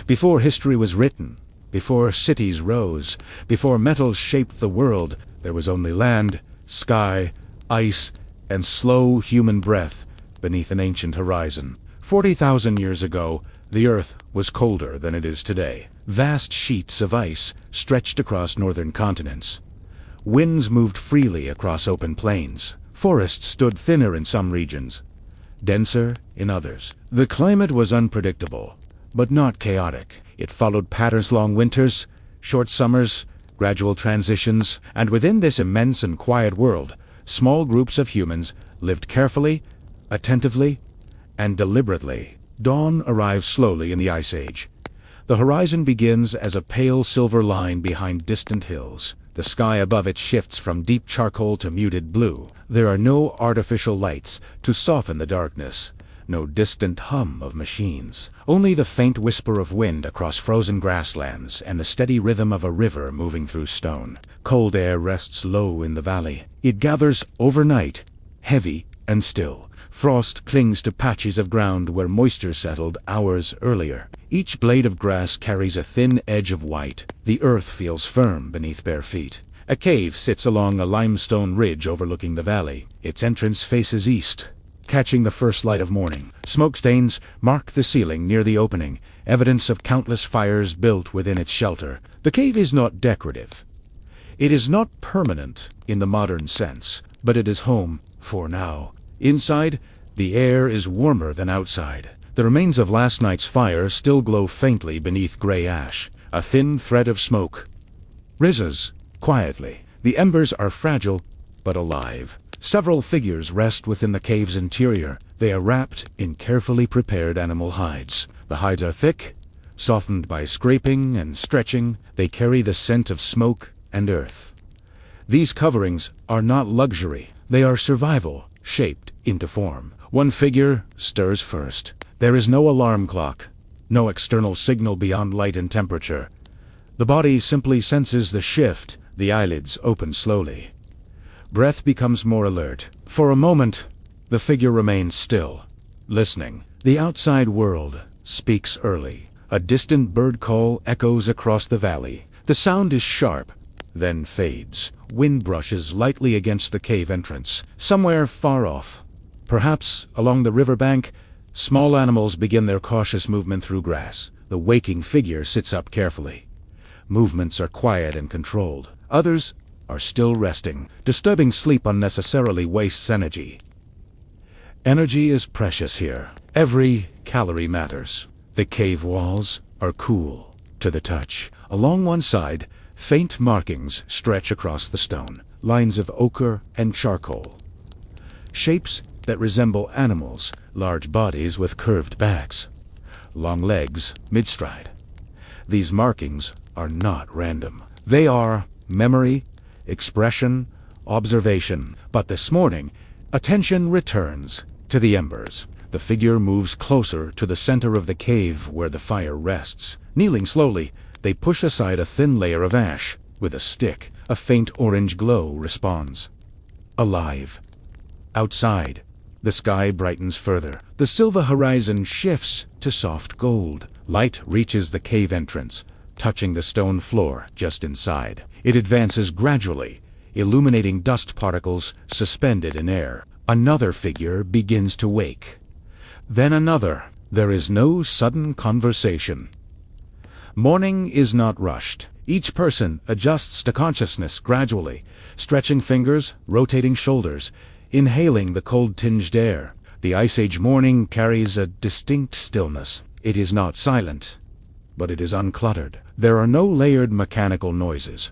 Before history was written, before cities rose, before metals shaped the world, there was only land, sky, ice, and slow human breath beneath an ancient horizon. 40,000 years ago, the Earth was colder than it is today. Vast sheets of ice stretched across northern continents. Winds moved freely across open plains. Forests stood thinner in some regions, denser in others. The climate was unpredictable, but not chaotic. It followed patterns: long winters, short summers, gradual transitions, and within this immense and quiet world, small groups of humans lived carefully, attentively, and deliberately. Dawn arrives slowly in the Ice Age. The horizon begins as a pale silver line behind distant hills. The sky above it shifts from deep charcoal to muted blue. There are no artificial lights to soften the darkness, no distant hum of machines. Only the faint whisper of wind across frozen grasslands and the steady rhythm of a river moving through stone. Cold air rests low in the valley. It gathers overnight, heavy and still. Frost clings to patches of ground where moisture settled hours earlier. Each blade of grass carries a thin edge of white. The earth feels firm beneath bare feet. A cave sits along a limestone ridge overlooking the valley. Its entrance faces east, catching the first light of morning. Smoke stains mark the ceiling near the opening, evidence of countless fires built within its shelter. The cave is not decorative. It is not permanent in the modern sense, but it is home for now. Inside, the air is warmer than outside. The remains of last night's fire still glow faintly beneath gray ash. A thin thread of smoke rises quietly. The embers are fragile, but alive. Several figures rest within the cave's interior. They are wrapped in carefully prepared animal hides. The hides are thick, softened by scraping and stretching. They carry the scent of smoke and earth. These coverings are not luxury. They are survival, shaped into form. One figure stirs first. There is no alarm clock, no external signal beyond light and temperature. The body simply senses the shift. The eyelids open slowly. Breath becomes more alert. For a moment, the figure remains still, listening. The outside world speaks early. A distant bird call echoes across the valley. The sound is sharp, then fades. Wind brushes lightly against the cave entrance. Somewhere far off, perhaps along the riverbank, small animals begin their cautious movement through grass. The waking figure sits up carefully. Movements are quiet and controlled. Others are still resting. Disturbing sleep unnecessarily wastes energy. Energy is precious here. Every calorie matters. The cave walls are cool to the touch. Along one side, faint markings stretch across the stone. Lines of ochre and charcoal. Shapes that resemble animals. Large bodies with curved backs. Long legs mid-stride. These markings are not random. They are memory, expression, observation. But this morning, attention returns to the embers. The figure moves closer to the center of the cave where the fire rests. Kneeling slowly, they push aside a thin layer of ash. With a stick, a faint orange glow responds. Alive. Outside, the sky brightens further. The silver horizon shifts to soft gold. Light reaches the cave entrance, touching the stone floor just inside. It advances gradually, illuminating dust particles suspended in air. Another figure begins to wake. Then another. There is no sudden conversation. Morning is not rushed. Each person adjusts to consciousness gradually, stretching fingers, rotating shoulders, inhaling the cold-tinged air. The Ice Age morning carries a distinct stillness. It is not silent, but it is uncluttered. There are no layered mechanical noises,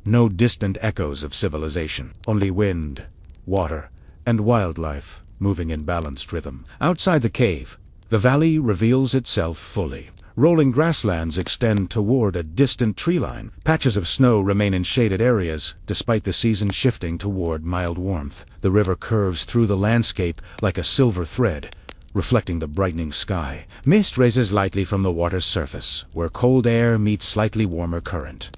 no distant echoes of civilization. Only wind, water, and wildlife moving in balanced rhythm. Outside the cave, the valley reveals itself fully. Rolling grasslands extend toward a distant tree line. Patches of snow remain in shaded areas, despite the season shifting toward mild warmth. The river curves through the landscape like a silver thread, reflecting the brightening sky. Mist raises lightly from the water's surface, where cold air meets slightly warmer current.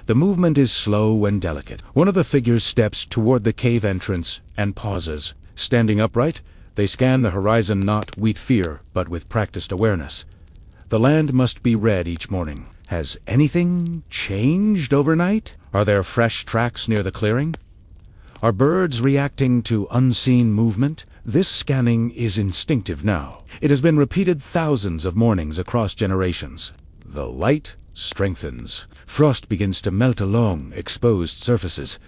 The movement is slow and delicate. One of the figures steps toward the cave entrance and pauses. Standing upright, they scan the horizon not with fear, but with practiced awareness. The land must be read each morning. Has anything changed overnight? Are there fresh tracks near the clearing? Are birds reacting to unseen movement? This scanning is instinctive now. It has been repeated thousands of mornings across generations. The light strengthens. Frost begins to melt along exposed surfaces.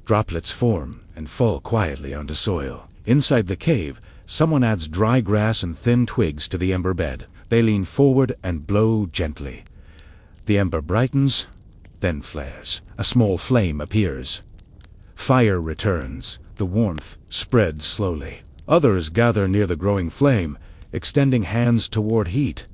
Droplets form and fall quietly onto soil. Inside the cave, someone adds dry grass and thin twigs to the ember bed. They lean forward and blow gently. The ember brightens, then flares. A small flame appears. Fire returns. The warmth spreads slowly. Others gather near the growing flame, extending hands toward heat.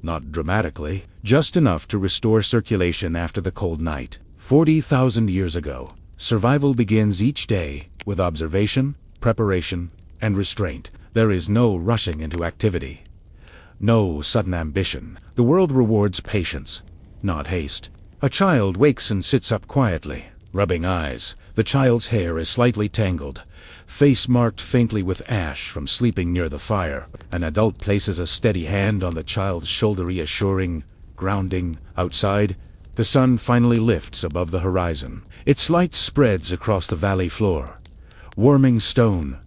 Not dramatically, just enough to restore circulation after the cold night. 40,000 years ago, survival begins each day with observation, preparation, and restraint. There is no rushing into activity. No sudden ambition. The world rewards patience, not haste. A child wakes and sits up quietly, rubbing eyes. The child's hair is slightly tangled, face marked faintly with ash from sleeping near the fire. An adult places a steady hand on the child's shoulder, reassuring, grounding. Outside, the sun finally lifts above the horizon. Its light spreads across the valley floor, warming stone,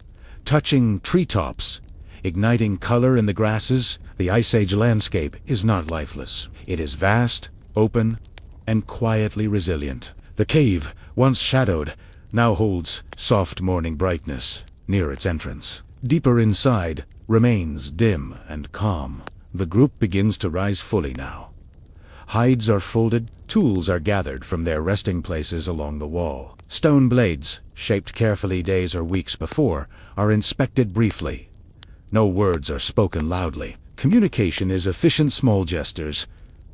touching treetops, igniting color in the grasses. The Ice Age landscape is not lifeless. It is vast, open, and quietly resilient. The cave, once shadowed, now holds soft morning brightness near its entrance. Deeper inside remains dim and calm. The group begins to rise fully now. Hides are folded, tools are gathered from their resting places along the wall. Stone blades, shaped carefully days or weeks before, are inspected briefly. No words are spoken loudly. Communication is efficient small gestures,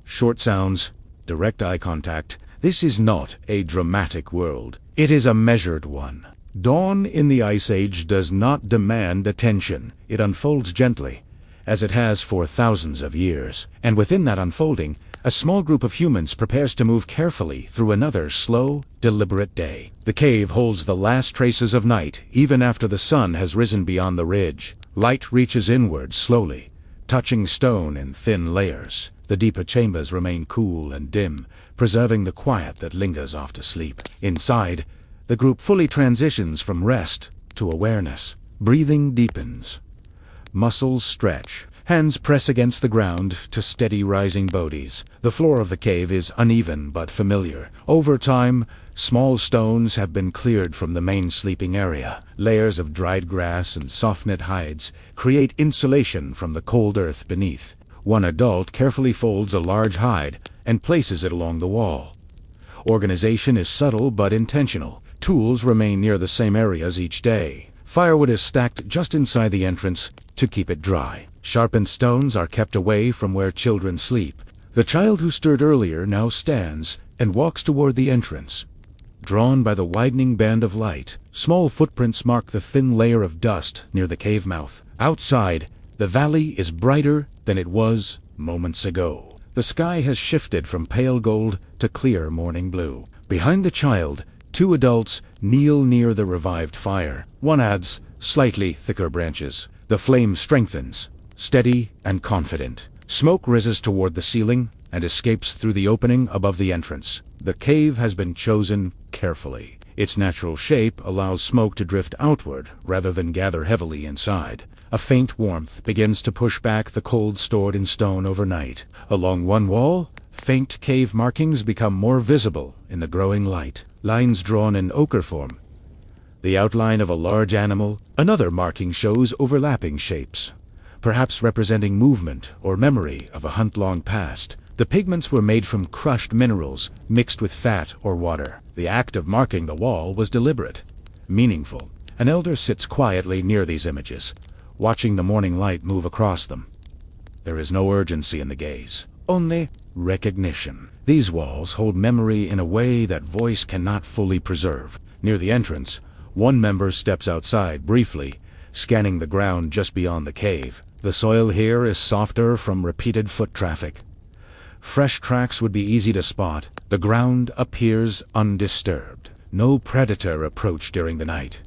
short sounds, direct eye contact. This is not a dramatic world. It is a measured one. Dawn in the Ice Age does not demand attention. It unfolds gently, as it has for thousands of years. And within that unfolding, a small group of humans prepares to move carefully through another slow, deliberate day. The cave holds the last traces of night, even after the sun has risen beyond the ridge. Light reaches inward slowly, touching stone in thin layers. The deeper chambers remain cool and dim, preserving the quiet that lingers after sleep. Inside, the group fully transitions from rest to awareness. Breathing deepens. Muscles stretch. Hands press against the ground to steady rising bodies. The floor of the cave is uneven but familiar. Over time, small stones have been cleared from the main sleeping area. Layers of dried grass and soft-knit hides create insulation from the cold earth beneath. One adult carefully folds a large hide and places it along the wall. Organization is subtle but intentional. Tools remain near the same areas each day. Firewood is stacked just inside the entrance to keep it dry. Sharpened stones are kept away from where children sleep. The child who stirred earlier now stands and walks toward the entrance. Drawn by the widening band of light, small footprints mark the thin layer of dust near the cave mouth. Outside, the valley is brighter than it was moments ago. The sky has shifted from pale gold to clear morning blue. Behind the child, two adults kneel near the revived fire. One adds slightly thicker branches. The flame strengthens, steady and confident. Smoke rises toward the ceiling and escapes through the opening above the entrance. The cave has been chosen carefully. Its natural shape allows smoke to drift outward rather than gather heavily inside. A faint warmth begins to push back the cold stored in stone overnight. Along one wall, faint cave markings become more visible in the growing light. Lines drawn in ochre form the outline of a large animal. Another marking shows overlapping shapes, perhaps representing movement or memory of a hunt long past. The pigments were made from crushed minerals mixed with fat or water. The act of marking the wall was deliberate, meaningful. An elder sits quietly near these images, watching the morning light move across them. There is no urgency in the gaze, only recognition. These walls hold memory in a way that voice cannot fully preserve. Near the entrance, one member steps outside briefly, scanning the ground just beyond the cave. The soil here is softer from repeated foot traffic. Fresh tracks would be easy to spot. The ground appears undisturbed. No predator approached during the night.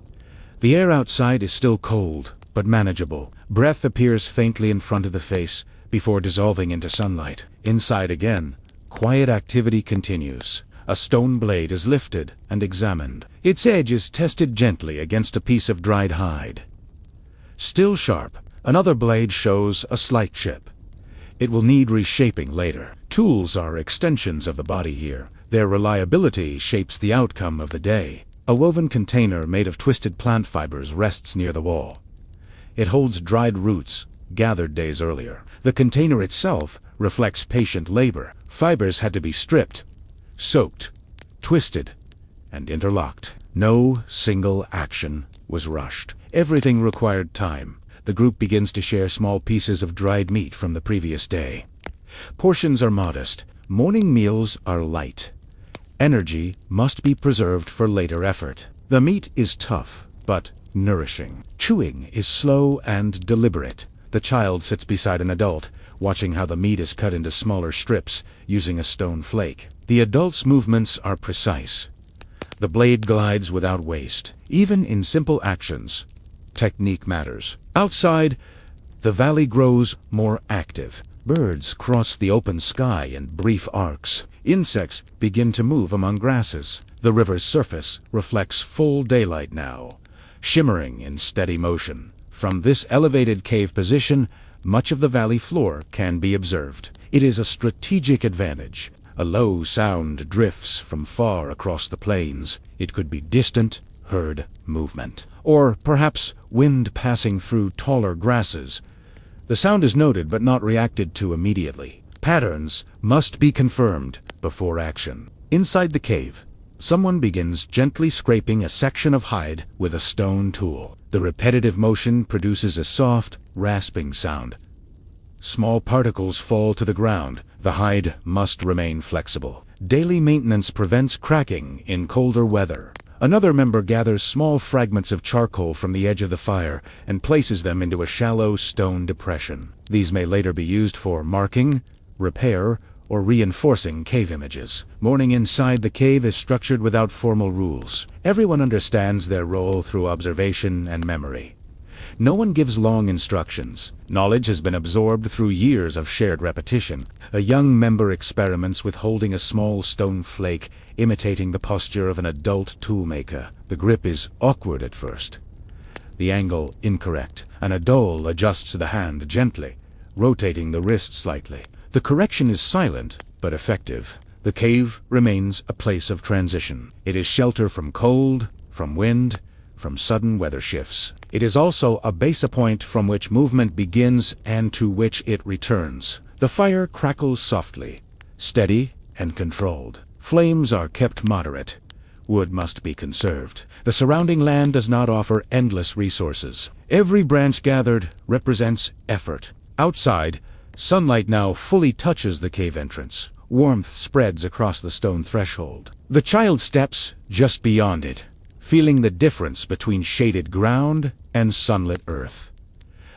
The air outside is still cold, but manageable. Breath appears faintly in front of the face, before dissolving into sunlight. Inside again, quiet activity continues. A stone blade is lifted and examined. Its edge is tested gently against a piece of dried hide. Still sharp, another blade shows a slight chip. It will need reshaping later. Tools are extensions of the body here. Their reliability shapes the outcome of the day. A woven container made of twisted plant fibers rests near the wall. It holds dried roots, gathered days earlier. The container itself reflects patient labor. Fibers had to be stripped, soaked, twisted, and interlocked. No single action was rushed. Everything required time. The group begins to share small pieces of dried meat from the previous day. Portions are modest. Morning meals are light. Energy must be preserved for later effort. The meat is tough, but nourishing. Chewing is slow and deliberate. The child sits beside an adult, watching how the meat is cut into smaller strips using a stone flake. The adult's movements are precise. The blade glides without waste. Even in simple actions, technique matters. Outside, the valley grows more active. Birds cross the open sky in brief arcs. Insects begin to move among grasses. The river's surface reflects full daylight now, shimmering in steady motion. From this elevated cave position, much of the valley floor can be observed. It is a strategic advantage. A low sound drifts from far across the plains. It could be distant, heard movement, or perhaps wind passing through taller grasses. The sound is noted but not reacted to immediately. Patterns must be confirmed before action. Inside the cave, someone begins gently scraping a section of hide with a stone tool. The repetitive motion produces a soft, rasping sound. Small particles fall to the ground. The hide must remain flexible. Daily maintenance prevents cracking in colder weather. Another member gathers small fragments of charcoal from the edge of the fire and places them into a shallow stone depression. These may later be used for marking, repair, or reinforcing cave images. Morning inside the cave is structured without formal rules. Everyone understands their role through observation and memory. No one gives long instructions. Knowledge has been absorbed through years of shared repetition. A young member experiments with holding a small stone flake, imitating the posture of an adult toolmaker. The grip is awkward at first, the angle incorrect. An adult adjusts the hand gently, rotating the wrist slightly. The correction is silent, but effective. The cave remains a place of transition. It is shelter from cold, from wind, from sudden weather shifts. It is also a base point from which movement begins and to which it returns. The fire crackles softly, steady and controlled. Flames are kept moderate. Wood must be conserved. The surrounding land does not offer endless resources. Every branch gathered represents effort. Outside, sunlight now fully touches the cave entrance. Warmth spreads across the stone threshold. The child steps just beyond it, feeling the difference between shaded ground and sunlit earth.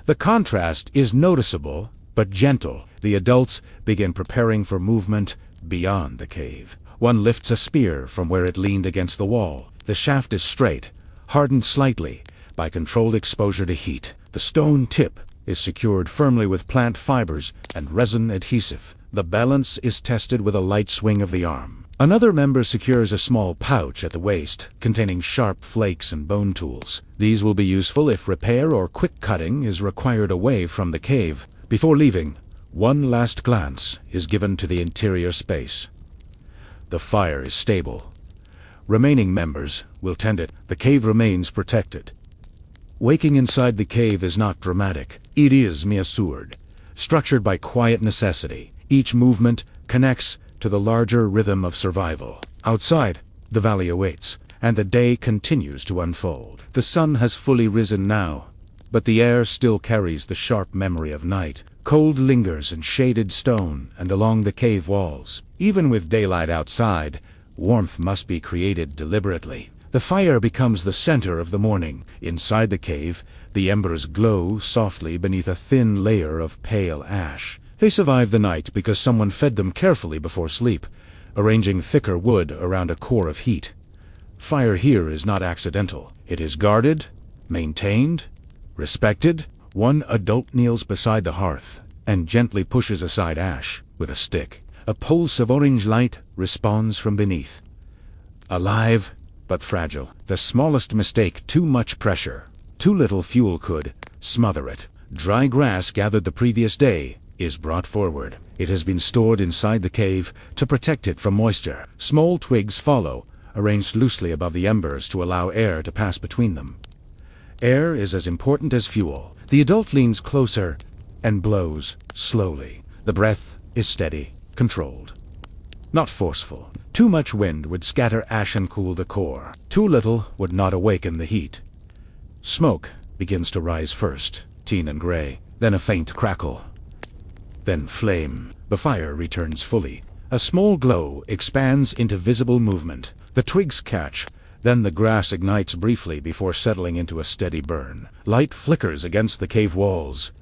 The contrast is noticeable, but gentle. The adults begin preparing for movement beyond the cave. One lifts a spear from where it leaned against the wall. The shaft is straight, hardened slightly by controlled exposure to heat. The stone tip is secured firmly with plant fibers and resin adhesive. The balance is tested with a light swing of the arm. Another member secures a small pouch at the waist, containing sharp flakes and bone tools. These will be useful if repair or quick cutting is required away from the cave. Before leaving, one last glance is given to the interior space. The fire is stable. Remaining members will tend it. The cave remains protected. Waking inside the cave is not dramatic. It is measured, structured by quiet necessity. Each movement connects to the larger rhythm of survival. Outside, the valley awaits, and the day continues to unfold. The sun has fully risen now, but the air still carries the sharp memory of night. Cold lingers in shaded stone and along the cave walls. Even with daylight outside, warmth must be created deliberately. The fire becomes the center of the morning. Inside the cave, the embers glow softly beneath a thin layer of pale ash. They survive the night because someone fed them carefully before sleep, arranging thicker wood around a core of heat. Fire here is not accidental. It is guarded, maintained, respected. One adult kneels beside the hearth, and gently pushes aside ash with a stick. A pulse of orange light responds from beneath. Alive, but fragile. The smallest mistake, too much pressure, too little fuel could smother it. Dry grass gathered the previous day is brought forward. It has been stored inside the cave to protect it from moisture. Small twigs follow, arranged loosely above the embers to allow air to pass between them. Air is as important as fuel. The adult leans closer and blows slowly. The breath is steady, controlled, not forceful. Too much wind would scatter ash and cool the core. Too little would not awaken the heat. Smoke begins to rise first, teen and gray, then a faint crackle, then flame. The fire returns fully. A small glow expands into visible movement. The twigs catch, then the grass ignites briefly before settling into a steady burn. Light flickers against the cave walls,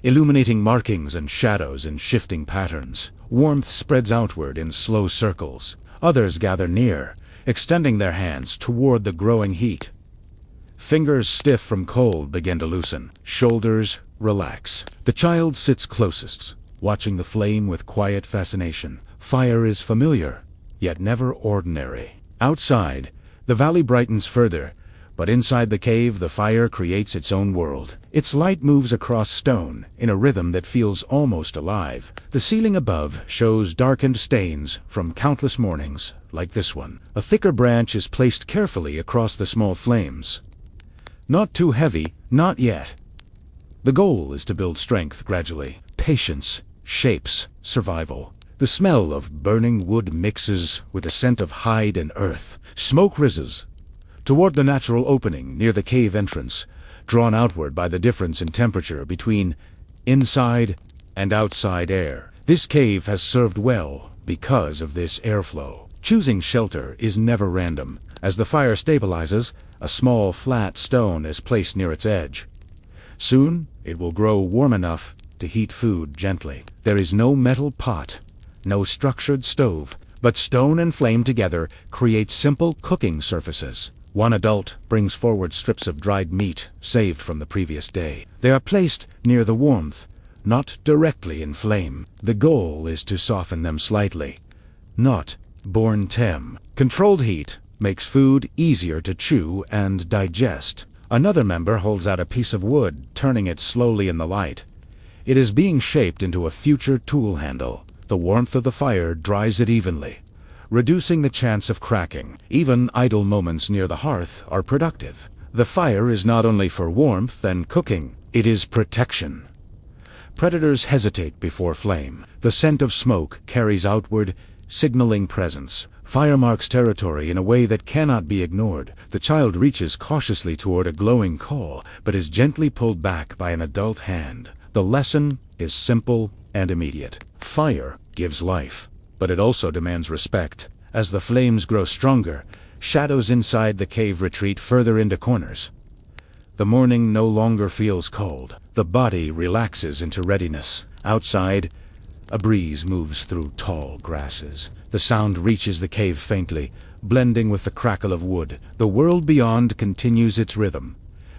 illuminating markings and shadows in shifting patterns. Warmth spreads outward in slow circles. Others gather near, extending their hands toward the growing heat. Fingers stiff from cold begin to loosen. Shoulders relax. The child sits closest, watching the flame with quiet fascination. Fire is familiar, yet never ordinary. Outside, the valley brightens further, but inside the cave the fire creates its own world. Its light moves across stone in a rhythm that feels almost alive. The ceiling above shows darkened stains from countless mornings, like this one. A thicker branch is placed carefully across the small flames. Not too heavy, not yet. The goal is to build strength gradually. Patience shapes survival. The smell of burning wood mixes with the scent of hide and earth. Smoke rises toward the natural opening near the cave entrance, drawn outward by the difference in temperature between inside and outside air. This cave has served well because of this airflow. Choosing shelter is never random. As the fire stabilizes, a small flat stone is placed near its edge. Soon it will grow warm enough to heat food gently. There is no metal pot, no structured stove, but stone and flame together create simple cooking surfaces. One adult brings forward strips of dried meat saved from the previous day. They are placed near the warmth, not directly in flame. The goal is to soften them slightly, not burn them. Controlled heat makes food easier to chew and digest. Another member holds out a piece of wood, turning it slowly in the light. It is being shaped into a future tool handle. The warmth of the fire dries it evenly, reducing the chance of cracking. Even idle moments near the hearth are productive. The fire is not only for warmth and cooking, it is protection. Predators hesitate before flame. The scent of smoke carries outward, signaling presence. Fire marks territory in a way that cannot be ignored. The child reaches cautiously toward a glowing coal, but is gently pulled back by an adult hand. The lesson is simple and immediate. Fire gives life, but it also demands respect. As the flames grow stronger, shadows inside the cave retreat further into corners. The morning no longer feels cold. The body relaxes into readiness. Outside, a breeze moves through tall grasses. The sound reaches the cave faintly, blending with the crackle of wood. The world beyond continues its rhythm.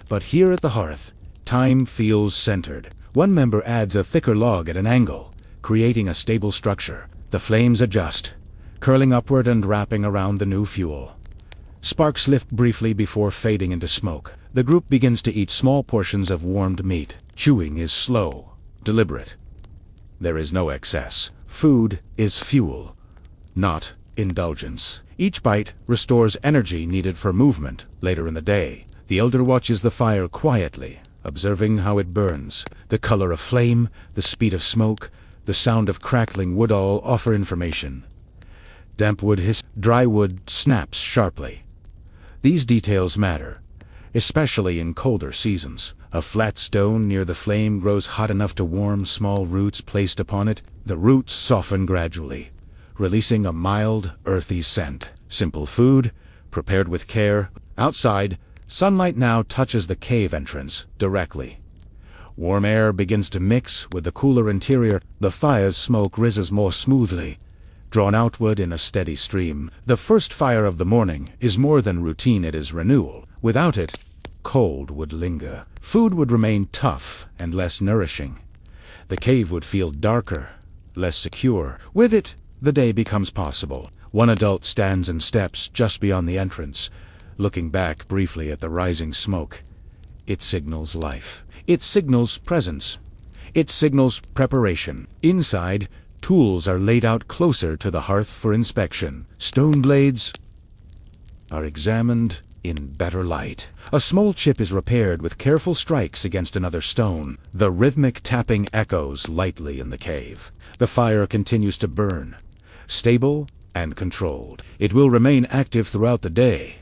But here at the hearth, time feels centered. One member adds a thicker log at an angle, creating a stable structure. The flames adjust, curling upward and wrapping around the new fuel. Sparks lift briefly before fading into smoke. The group begins to eat small portions of warmed meat. Chewing is slow, deliberate. There is no excess. Food is fuel, not indulgence. Each bite restores energy needed for movement later in the day. The elder watches the fire quietly, observing how it burns. The color of flame, the speed of smoke, the sound of crackling wood all offer information. Damp wood hisses, dry wood snaps sharply. These details matter, especially in colder seasons. A flat stone near the flame grows hot enough to warm small roots placed upon it. The roots soften gradually, releasing a mild, earthy scent. Simple food, prepared with care. Outside, sunlight now touches the cave entrance directly. Warm air begins to mix with the cooler interior. The fire's smoke rises more smoothly, drawn outward in a steady stream. The first fire of the morning is more than routine, it is renewal. Without it, cold would linger. Food would remain tough and less nourishing. the cave would feel darker, less secure. With it, the day becomes possible. One adult stands and steps just beyond the entrance, looking back briefly at the rising smoke. It signals life. It signals presence. It signals preparation. Inside, tools are laid out closer to the hearth for inspection. Stone blades are examined in better light. A small chip is repaired with careful strikes against another stone. The rhythmic tapping echoes lightly in the cave. The fire continues to burn, stable and controlled. It will remain active throughout the day,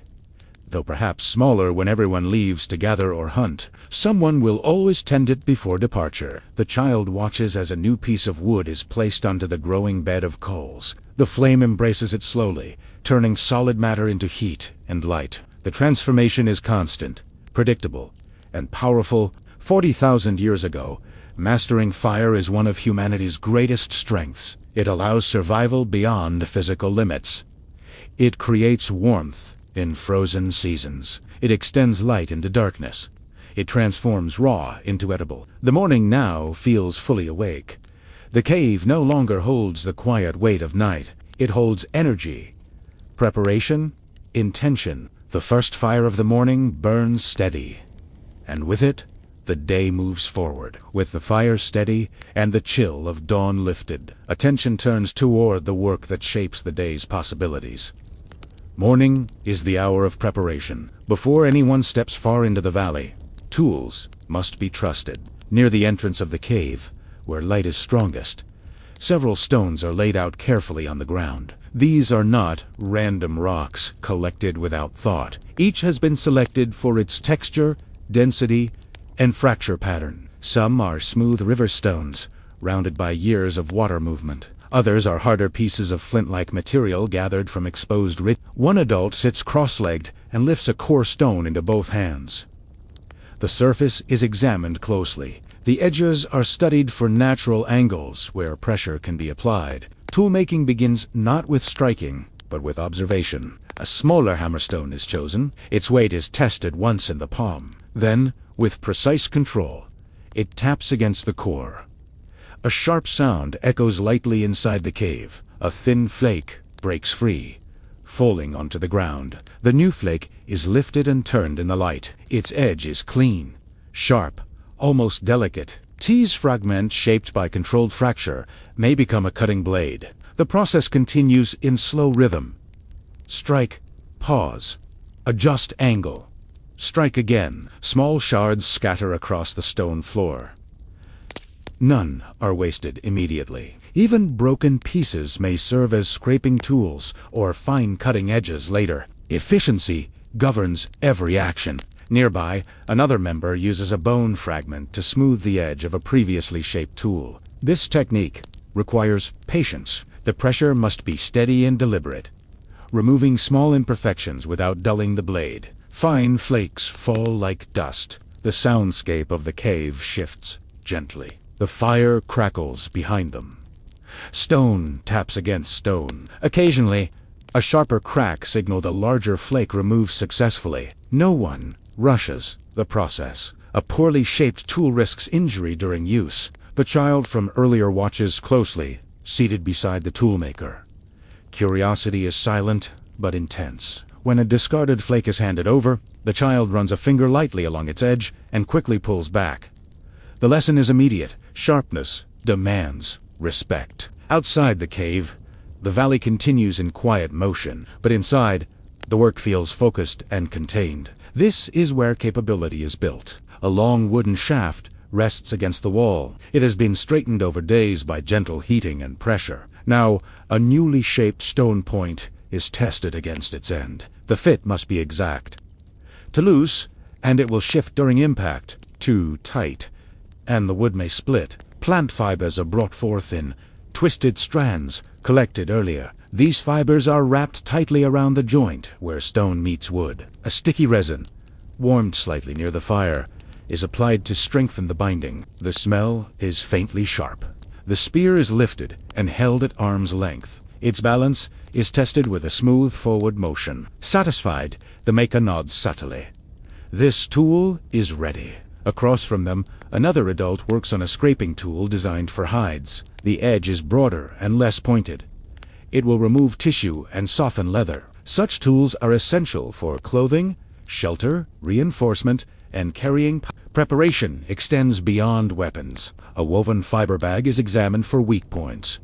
though perhaps smaller when everyone leaves to gather or hunt. Someone will always tend it before departure. The child watches as a new piece of wood is placed onto the growing bed of coals. The flame embraces it slowly, turning solid matter into heat and light. The transformation is constant, predictable, and powerful. 40,000 years ago, mastering fire is one of humanity's greatest strengths. It allows survival beyond physical limits. It creates warmth in frozen seasons. It extends light into darkness. It transforms raw into edible. The morning now feels fully awake. The cave no longer holds the quiet weight of night. It holds energy, preparation, intention. The first fire of the morning burns steady, and with it, the day moves forward. With the fire steady and the chill of dawn lifted, attention turns toward the work that shapes the day's possibilities. Morning is the hour of preparation. Before anyone steps far into the valley, tools must be trusted. Near the entrance of the cave, where light is strongest, several stones are laid out carefully on the ground. These are not random rocks collected without thought. Each has been selected for its texture, density, and fracture pattern. Some are smooth river stones, rounded by years of water movement. Others are harder pieces of flint-like material gathered from exposed ridge. One adult sits cross-legged and lifts a core stone into both hands. The surface is examined closely. The edges are studied for natural angles where pressure can be applied. Toolmaking begins not with striking, but with observation. A smaller hammerstone is chosen. Its weight is tested once in the palm. Then, with precise control, it taps against the core. A sharp sound echoes lightly inside the cave. A thin flake breaks free, falling onto the ground. The new flake is lifted and turned in the light. Its edge is clean, sharp, almost delicate. These fragments, shaped by controlled fracture, may become a cutting blade. The process continues in slow rhythm. Strike, pause, adjust angle. Strike again. Small shards scatter across the stone floor. None are wasted immediately. Even broken pieces may serve as scraping tools or fine cutting edges later. Efficiency governs every action. Nearby, another member uses a bone fragment to smooth the edge of a previously shaped tool. This technique requires patience. The pressure must be steady and deliberate, removing small imperfections without dulling the blade. Fine flakes fall like dust. The soundscape of the cave shifts gently. The fire crackles behind them. Stone taps against stone. Occasionally, a sharper crack signaled a larger flake removed successfully. No one rushes the process. A poorly shaped tool risks injury during use. The child from earlier watches closely, seated beside the toolmaker. Curiosity is silent but intense. When a discarded flake is handed over, the child runs a finger lightly along its edge and quickly pulls back. The lesson is immediate. Sharpness demands respect. Outside the cave, the valley continues in quiet motion, but inside, the work feels focused and contained. This is where capability is built. A long wooden shaft rests against the wall. It has been straightened over days by gentle heating and pressure. Now, a newly shaped stone point is tested against its end. The fit must be exact. Too loose, and it will shift during impact. Too tight, and the wood may split. Plant fibers are brought forth in twisted strands collected earlier. These fibers are wrapped tightly around the joint where stone meets wood. A sticky resin, warmed slightly near the fire, is applied to strengthen the binding. The smell is faintly sharp. The spear is lifted and held at arm's length. Its balance is tested with a smooth forward motion. Satisfied, the maker nods subtly. This tool is ready. Across from them, another adult works on a scraping tool designed for hides. The edge is broader and less pointed. It will remove tissue and soften leather. Such tools are essential for clothing, shelter, reinforcement, and carrying. Preparation extends beyond weapons. A woven fiber bag is examined for weak points.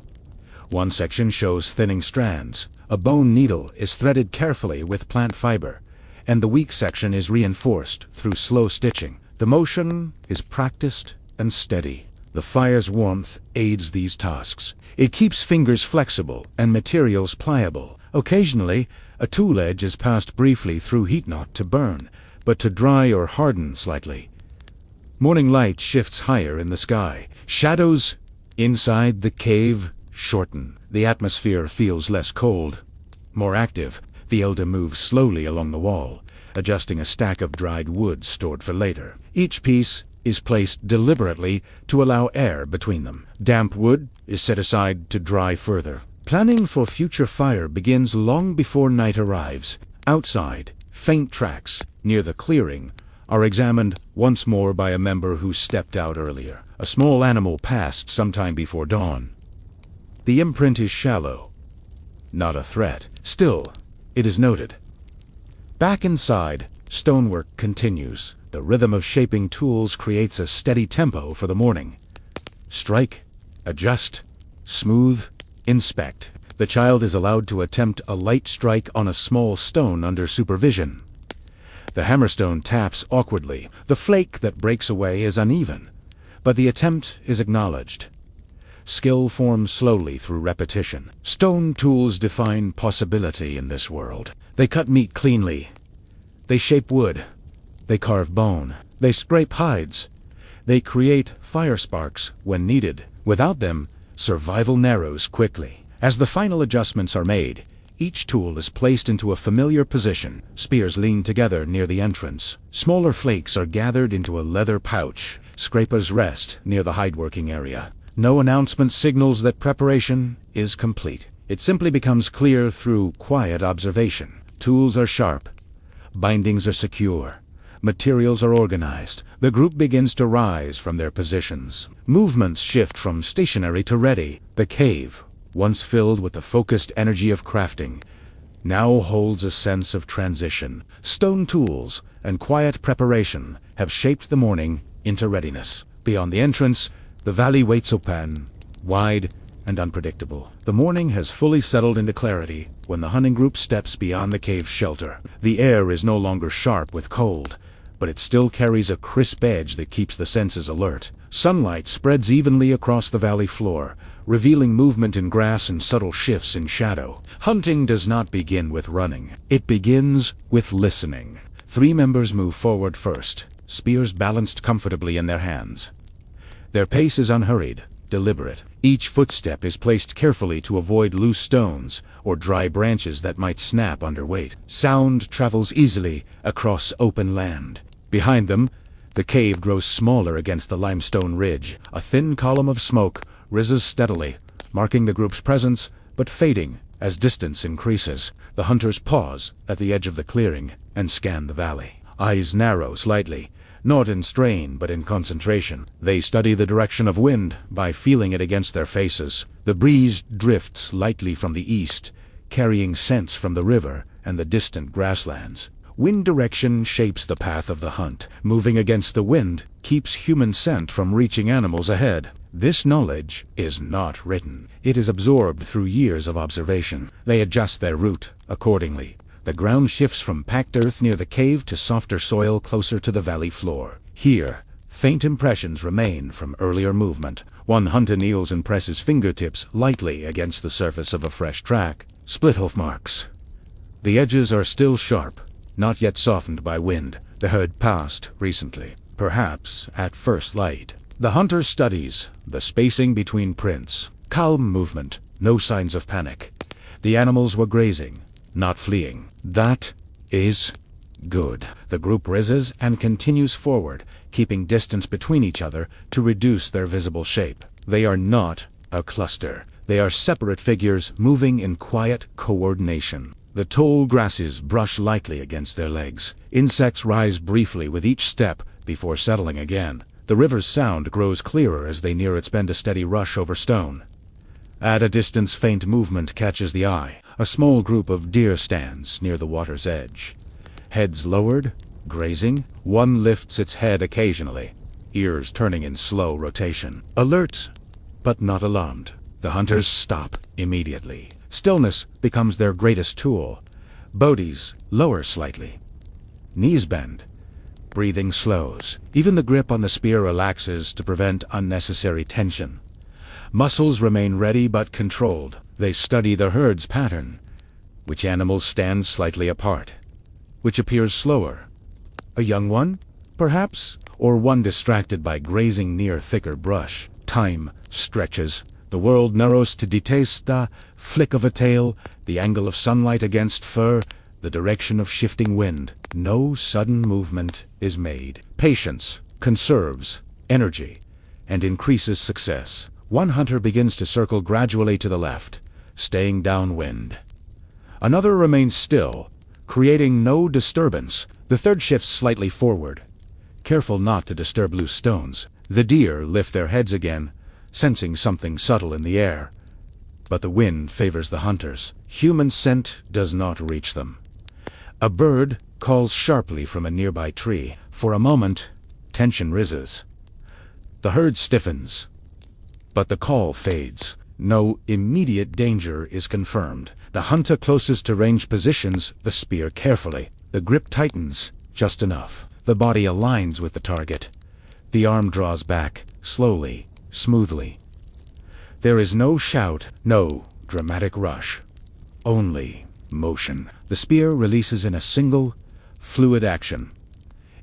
One section shows thinning strands. A bone needle is threaded carefully with plant fiber, and the weak section is reinforced through slow stitching. The motion is practiced and steady. The fire's warmth aids these tasks. It keeps fingers flexible and materials pliable. Occasionally, a tool edge is passed briefly through heat, not to burn, but to dry or harden slightly. Morning light shifts higher in the sky. Shadows inside the cave shorten. The atmosphere feels less cold, more active. The elder moves slowly along the wall, adjusting a stack of dried wood stored for later. Each piece is placed deliberately to allow air between them. Damp wood is set aside to dry further. Planning for future fire begins long before night arrives. Outside, faint tracks near the clearing are examined once more by a member who stepped out earlier. A small animal passed sometime before dawn. The imprint is shallow, not a threat. Still, it is noted. Back inside, stonework continues. The rhythm of shaping tools creates a steady tempo for the morning. Strike, adjust, smooth, inspect. The child is allowed to attempt a light strike on a small stone under supervision. The hammerstone taps awkwardly. The flake that breaks away is uneven, but the attempt is acknowledged. Skill forms slowly through repetition. Stone tools define possibility in this world. They cut meat cleanly. They shape wood. They carve bone. They scrape hides. They create fire sparks when needed. Without them, survival narrows quickly. As the final adjustments are made, each tool is placed into a familiar position. Spears lean together near the entrance. Smaller flakes are gathered into a leather pouch. Scrapers rest near the hide-working area. No announcement signals that preparation is complete. It simply becomes clear through quiet observation. Tools are sharp. Bindings are secure. Materials are organized. The group begins to rise from their positions. Movements shift from stationary to ready. The cave, once filled with the focused energy of crafting, now holds a sense of transition. Stone tools and quiet preparation have shaped the morning into readiness. Beyond the entrance, the valley waits open, wide and unpredictable. The morning has fully settled into clarity when the hunting group steps beyond the cave's shelter. The air is no longer sharp with cold, but it still carries a crisp edge that keeps the senses alert. Sunlight spreads evenly across the valley floor, revealing movement in grass and subtle shifts in shadow. Hunting does not begin with running. It begins with listening. 3 members move forward first, spears balanced comfortably in their hands. Their pace is unhurried, deliberate. Each footstep is placed carefully to avoid loose stones or dry branches that might snap under weight. Sound travels easily across open land. Behind them, the cave grows smaller against the limestone ridge. A thin column of smoke rises steadily, marking the group's presence, but fading as distance increases. The hunters pause at the edge of the clearing and scan the valley. Eyes narrow slightly, not in strain but in concentration. They study the direction of wind by feeling it against their faces. The breeze drifts lightly from the east, carrying scents from the river and the distant grasslands. Wind direction shapes the path of the hunt. Moving against the wind keeps human scent from reaching animals ahead. This knowledge is not written. It is absorbed through years of observation. They adjust their route accordingly. The ground shifts from packed earth near the cave to softer soil closer to the valley floor. Here, faint impressions remain from earlier movement. One hunter kneels and presses fingertips lightly against the surface of a fresh track. Split hoof marks. The edges are still sharp, not yet softened by wind. The herd passed recently, perhaps at first light. The hunter studies the spacing between prints. Calm movement, no signs of panic. The animals were grazing, not fleeing. That is good. The group rises and continues forward, keeping distance between each other to reduce their visible shape. They are not a cluster. They are separate figures moving in quiet coordination. The tall grasses brush lightly against their legs. Insects rise briefly with each step, before settling again. The river's sound grows clearer as they near its bend, a steady rush over stone. At a distance, faint movement catches the eye. A small group of deer stands near the water's edge. Heads lowered, grazing, one lifts its head occasionally, ears turning in slow rotation. Alert, but not alarmed. The hunters stop immediately. Stillness becomes their greatest tool. Bodies lower slightly. Knees bend. Breathing slows. Even the grip on the spear relaxes to prevent unnecessary tension. Muscles remain ready but controlled. They study the herd's pattern. Which animals stand slightly apart? Which appears slower? A young one, perhaps? Or one distracted by grazing near thicker brush? Time stretches. The world narrows to detect the flick of a tail, the angle of sunlight against fur, the direction of shifting wind. No sudden movement is made. Patience conserves energy and increases success. One hunter begins to circle gradually to the left, staying downwind. Another remains still, creating no disturbance. The third shifts slightly forward, careful not to disturb loose stones. The deer lift their heads again, sensing something subtle in the air. But the wind favors the hunters. Human scent does not reach them. A bird calls sharply from a nearby tree. For a moment, tension rises. The herd stiffens, but the call fades. No immediate danger is confirmed. The hunter closest to range positions the spear carefully. The grip tightens just enough. The body aligns with the target. The arm draws back, slowly, smoothly. There is no shout, no dramatic rush. Only motion. The spear releases in a single, fluid action.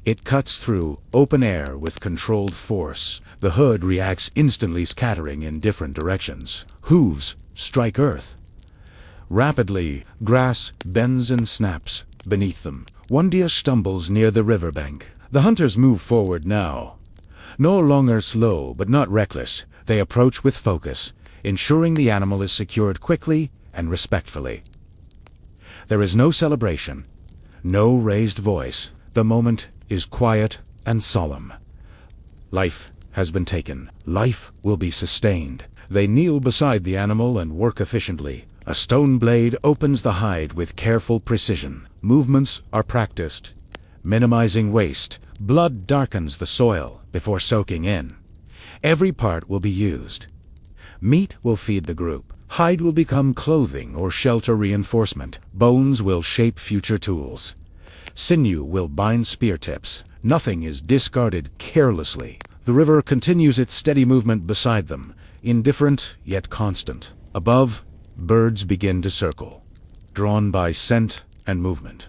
It cuts through open air with controlled force. The herd reacts instantly, scattering in different directions. Hooves strike earth. Rapidly, grass bends and snaps beneath them. One deer stumbles near the riverbank. The hunters move forward now. No longer slow, but not reckless. They approach with focus, ensuring the animal is secured quickly and respectfully. There is no celebration, no raised voice. The moment is quiet and solemn. Life has been taken. Life will be sustained. They kneel beside the animal and work efficiently. A stone blade opens the hide with careful precision. Movements are practiced, minimizing waste. Blood darkens the soil before soaking in. Every part will be used. Meat will feed the group. Hide will become clothing or shelter reinforcement. Bones will shape future tools. Sinew will bind spear tips. Nothing is discarded carelessly. The river continues its steady movement beside them, indifferent yet constant. Above, birds begin to circle, drawn by scent and movement.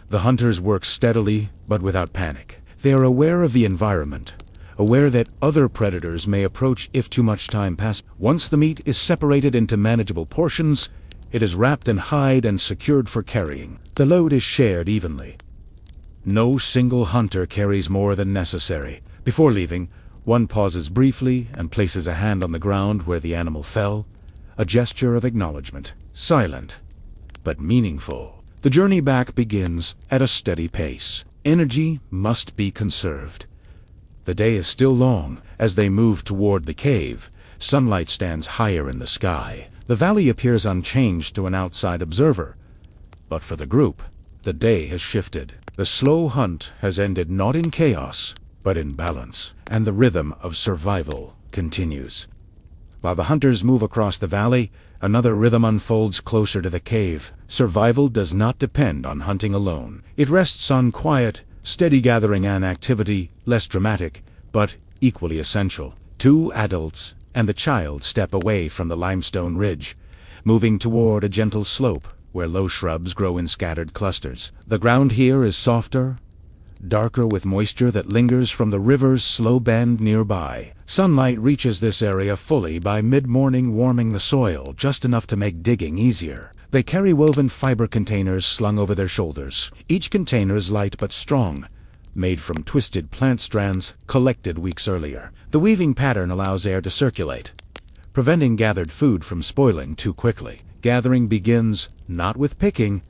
The hunters work steadily, but without panic. They are aware of the environment, aware that other predators may approach if too much time passes. Once the meat is separated into manageable portions, it is wrapped in hide and secured for carrying. The load is shared evenly. No single hunter carries more than necessary. Before leaving, one pauses briefly and places a hand on the ground where the animal fell, a gesture of acknowledgement. Silent, but meaningful. The journey back begins at a steady pace. Energy must be conserved. The day is still long. As they move toward the cave, sunlight stands higher in the sky. The valley appears unchanged to an outside observer. But for the group, the day has shifted. The slow hunt has ended not in chaos, but in balance, and the rhythm of survival continues. While the hunters move across the valley, another rhythm unfolds closer to the cave. Survival does not depend on hunting alone. It rests on quiet, steady gathering and activity, less dramatic, but equally essential. Two adults and the child step away from the limestone ridge, moving toward a gentle slope where low shrubs grow in scattered clusters. The ground here is softer, darker with moisture that lingers from the river's slow bend nearby. Sunlight reaches this area fully by mid-morning, warming the soil just enough to make digging easier. They carry woven fiber containers slung over their shoulders. Each container is light but strong, made from twisted plant strands collected weeks earlier. The weaving pattern allows air to circulate, preventing gathered food from spoiling too quickly. Gathering begins not with picking,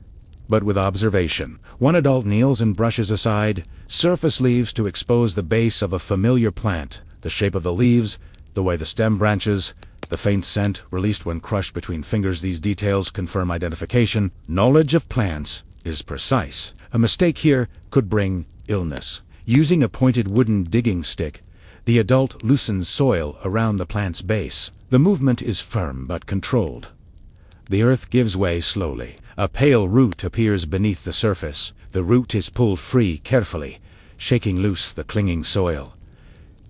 but with observation. One adult kneels and brushes aside surface leaves to expose the base of a familiar plant. The shape of the leaves, the way the stem branches, the faint scent released when crushed between fingers, these details confirm identification. Knowledge of plants is precise. A mistake here could bring illness. Using a pointed wooden digging stick, the adult loosens soil around the plant's base. The movement is firm but controlled. The earth gives way slowly. A pale root appears beneath the surface. The root is pulled free carefully, shaking loose the clinging soil.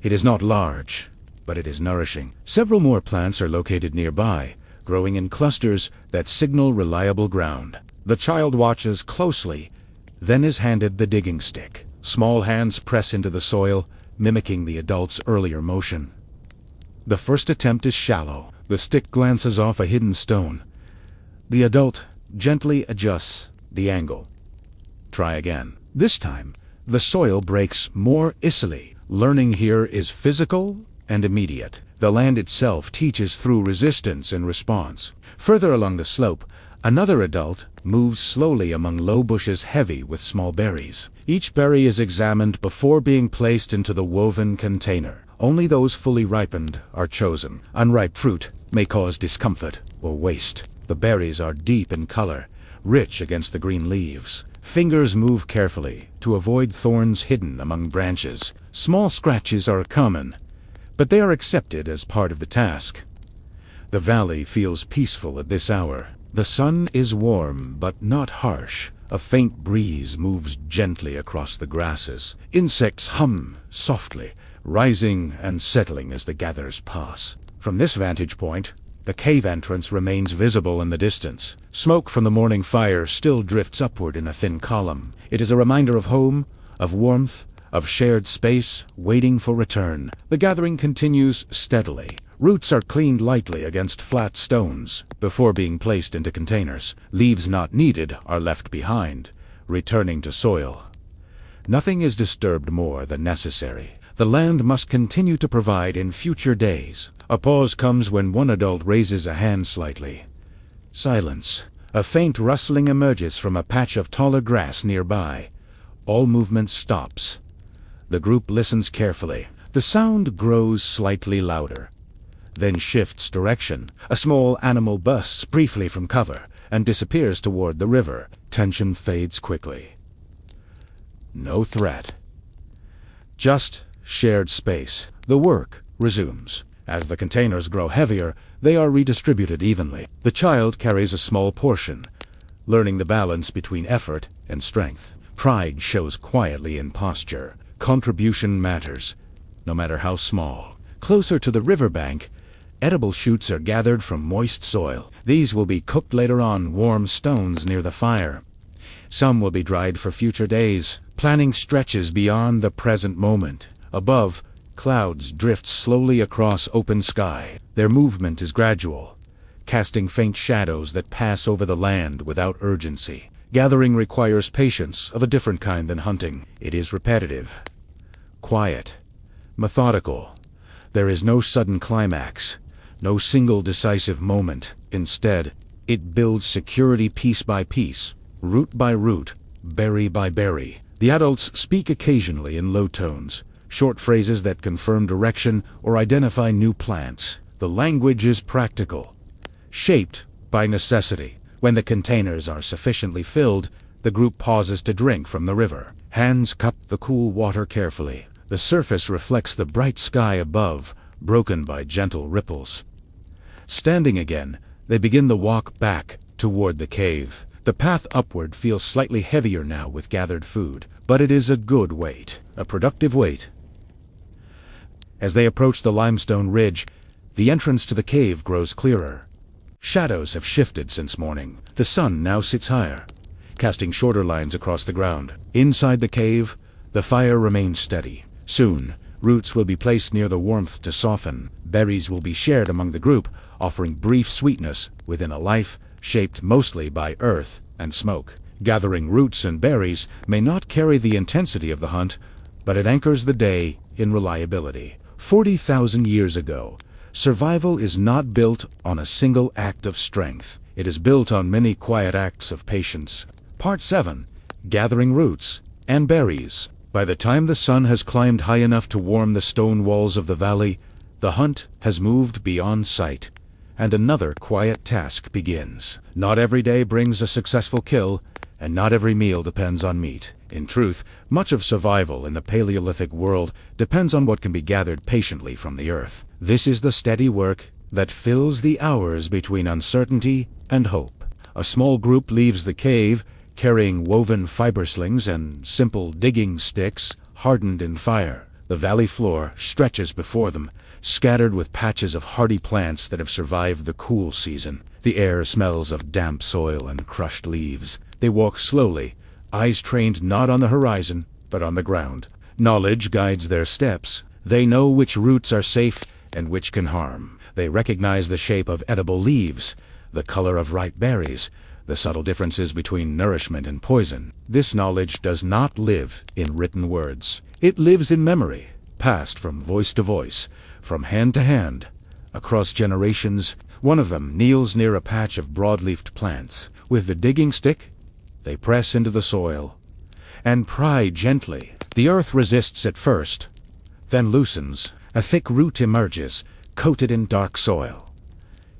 It is not large, but it is nourishing. Several more plants are located nearby, growing in clusters that signal reliable ground. The child watches closely, then is handed the digging stick. Small hands press into the soil, mimicking the adult's earlier motion. The first attempt is shallow. The stick glances off a hidden stone. The adult gently adjusts the angle. Try again. This time, the soil breaks more easily. Learning here is physical and immediate. The land itself teaches through resistance and response. Further along the slope, another adult moves slowly among low bushes heavy with small berries. Each berry is examined before being placed into the woven container. Only those fully ripened are chosen. Unripe fruit may cause discomfort or waste. The berries are deep in color, rich against the green leaves. Fingers move carefully to avoid thorns hidden among branches. Small scratches are common, but they are accepted as part of the task. The valley feels peaceful at this hour. The sun is warm but not harsh. A faint breeze moves gently across the grasses. Insects hum softly, rising and settling as the gatherers pass. From this vantage point, the cave entrance remains visible in the distance. Smoke from the morning fire still drifts upward in a thin column. It is a reminder of home, of warmth, of shared space, waiting for return. The gathering continues steadily. Roots are cleaned lightly against flat stones before being placed into containers. Leaves not needed are left behind, returning to soil. Nothing is disturbed more than necessary. The land must continue to provide in future days. A pause comes when one adult raises a hand slightly. Silence. A faint rustling emerges from a patch of taller grass nearby. All movement stops. The group listens carefully. The sound grows slightly louder, then shifts direction. A small animal bursts briefly from cover and disappears toward the river. Tension fades quickly. No threat. Just shared space. The work resumes. As the containers grow heavier, they are redistributed evenly. The child carries a small portion, learning the balance between effort and strength. Pride shows quietly in posture. Contribution matters, no matter how small. Closer to the riverbank, edible shoots are gathered from moist soil. These will be cooked later on warm stones near the fire. Some will be dried for future days. Planning stretches beyond the present moment. Above, clouds drift slowly across open sky. Their movement is gradual, casting faint shadows that pass over the land without urgency. Gathering requires patience of a different kind than hunting. It is repetitive, quiet, methodical. There is no sudden climax, no single decisive moment. Instead, it builds security piece by piece, root by root, berry by berry. The adults speak occasionally in low tones, short phrases that confirm direction or identify new plants. The language is practical, shaped by necessity. When the containers are sufficiently filled, the group pauses to drink from the river. Hands cup the cool water carefully. The surface reflects the bright sky above, broken by gentle ripples. Standing again, they begin the walk back toward the cave. The path upward feels slightly heavier now with gathered food, but it is a good weight, a productive weight. As they approach the limestone ridge, the entrance to the cave grows clearer. Shadows have shifted since morning. The sun now sits higher, casting shorter lines across the ground. Inside the cave, the fire remains steady. Soon, roots will be placed near the warmth to soften. Berries will be shared among the group, offering brief sweetness within a life shaped mostly by earth and smoke. Gathering roots and berries may not carry the intensity of the hunt, but it anchors the day in reliability. 40,000 years ago, survival is not built on a single act of strength. It is built on many quiet acts of patience, Part 7. Gathering Roots and Berries. By the time the sun has climbed high enough to warm the stone walls of the valley, the hunt has moved beyond sight, and another quiet task begins. Not every day brings a successful kill, and not every meal depends on meat. In truth, much of survival in the Paleolithic world depends on what can be gathered patiently from the earth. This is the steady work that fills the hours between uncertainty and hope. A small group leaves the cave, carrying woven fiber slings and simple digging sticks hardened in fire. The valley floor stretches before them, scattered with patches of hardy plants that have survived the cool season. The air smells of damp soil and crushed leaves. They walk slowly, eyes trained not on the horizon, but on the ground. Knowledge guides their steps. They know which roots are safe and which can harm. They recognize the shape of edible leaves, the color of ripe berries, the subtle differences between nourishment and poison. This knowledge does not live in written words. It lives in memory, passed from voice to voice, from hand to hand, across generations. One of them kneels near a patch of broad-leafed plants. With the digging stick, they press into the soil and pry gently. The earth resists at first, then loosens. A thick root emerges, coated in dark soil.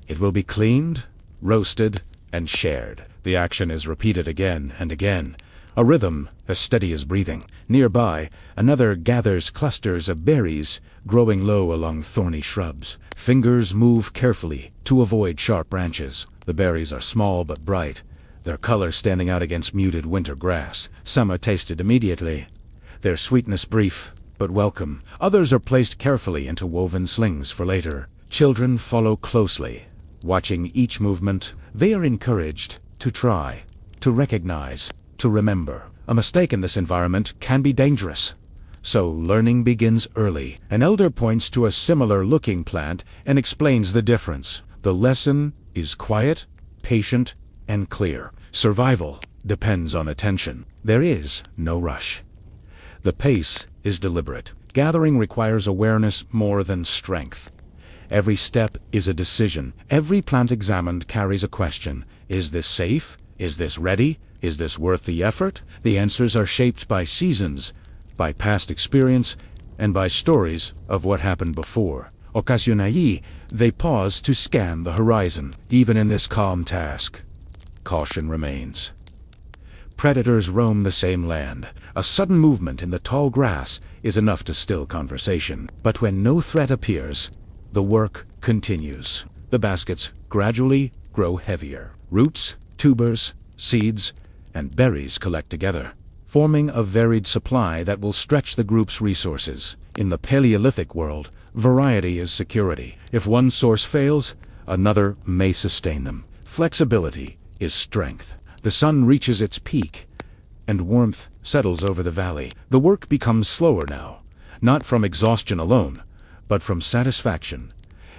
It will be cleaned, roasted, and shared. The action is repeated again and again, a rhythm as steady as breathing. Nearby, another gathers clusters of berries growing low along thorny shrubs. Fingers move carefully to avoid sharp branches. The berries are small but bright, their color standing out against muted winter grass. Some are tasted immediately, their sweetness brief but welcome. Others are placed carefully into woven slings for later. Children follow closely, watching each movement. They are encouraged to try, to recognize, to remember. A mistake in this environment can be dangerous, so learning begins early. An elder points to a similar-looking plant and explains the difference. The lesson is quiet, patient, and clear. Survival depends on attention. There is no rush. The pace is deliberate. Gathering requires awareness more than strength. Every step is a decision. Every plant examined carries a question. Is this safe? Is this ready? Is this worth the effort? The answers are shaped by seasons, by past experience, and by stories of what happened before. Occasionnally, they pause to scan the horizon. Even in this calm task, caution remains. Predators roam the same land. A sudden movement in the tall grass is enough to still conversation. But when no threat appears, the work continues. The baskets gradually grow heavier. Roots, tubers, seeds, and berries collect together, forming a varied supply that will stretch the group's resources. In the Paleolithic world, variety is security. If one source fails, another may sustain them. Flexibility is strength. The sun reaches its peak, and warmth settles over the valley. The work becomes slower now, not from exhaustion alone, but from satisfaction.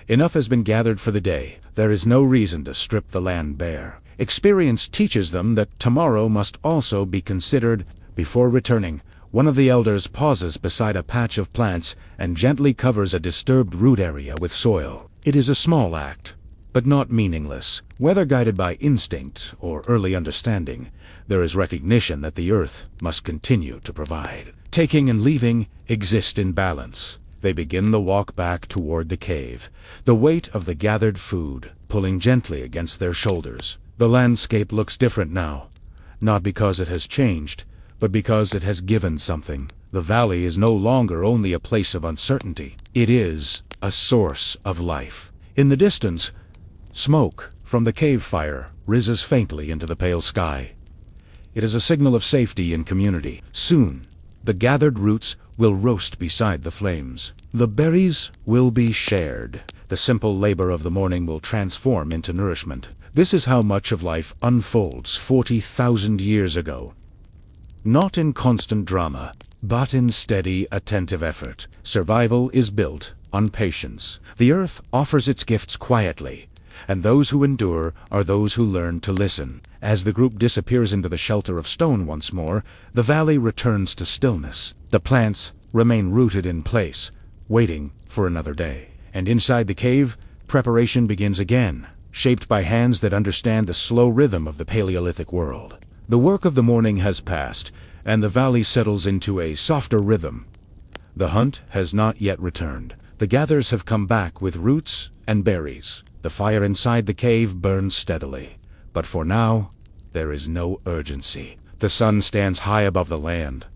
Enough has been gathered for the day. There is no reason to strip the land bare. Experience teaches them that tomorrow must also be considered. Before returning, one of the elders pauses beside a patch of plants and gently covers a disturbed root area with soil. It is a small act, but not meaningless. Whether guided by instinct or early understanding, there is recognition that the earth must continue to provide. Taking and leaving exist in balance. They begin the walk back toward the cave, the weight of the gathered food pulling gently against their shoulders. The landscape looks different now, not because it has changed, but because it has given something. The valley is no longer only a place of uncertainty. It is a source of life. In the distance, smoke from the cave fire rises faintly into the pale sky. It is a signal of safety and community. Soon, the gathered roots will roast beside the flames. The berries will be shared. The simple labor of the morning will transform into nourishment. This is how much of life unfolds 40,000 years ago. Not in constant drama, but in steady, attentive effort. Survival is built on patience. The earth offers its gifts quietly, and those who endure are those who learn to listen. As the group disappears into the shelter of stone once more, the valley returns to stillness. The plants remain rooted in place, waiting for another day. And inside the cave, preparation begins again, shaped by hands that understand the slow rhythm of the Paleolithic world. The work of the morning has passed, and the valley settles into a softer rhythm. The hunt has not yet returned. The gatherers have come back with roots and berries. The fire inside the cave burns steadily. But for now, there is no urgency. The sun stands high above the land,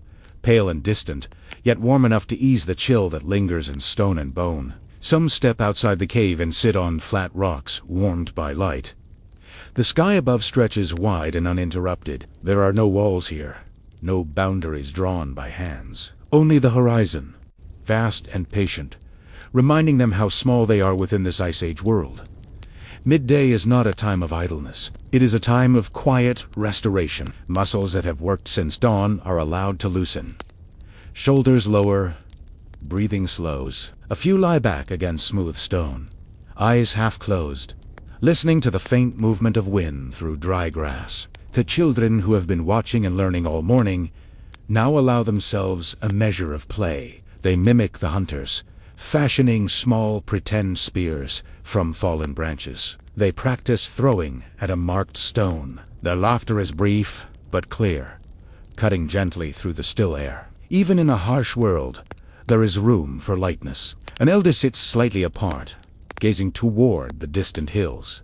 pale and distant, yet warm enough to ease the chill that lingers in stone and bone. Some step outside the cave and sit on flat rocks, warmed by light. The sky above stretches wide and uninterrupted. There are no walls here, no boundaries drawn by hands. Only the horizon, vast and patient, reminding them how small they are within this Ice Age world. Midday is not a time of idleness. It is a time of quiet restoration. Muscles that have worked since dawn are allowed to loosen. Shoulders lower, breathing slows. A few lie back against smooth stone, eyes half closed, listening to the faint movement of wind through dry grass. The children who have been watching and learning all morning now allow themselves a measure of play. They mimic the hunters, fashioning small pretend spears from fallen branches. They practice throwing at a marked stone. Their laughter is brief but clear, cutting gently through the still air. Even in a harsh world, there is room for lightness. An elder sits slightly apart, gazing toward the distant hills.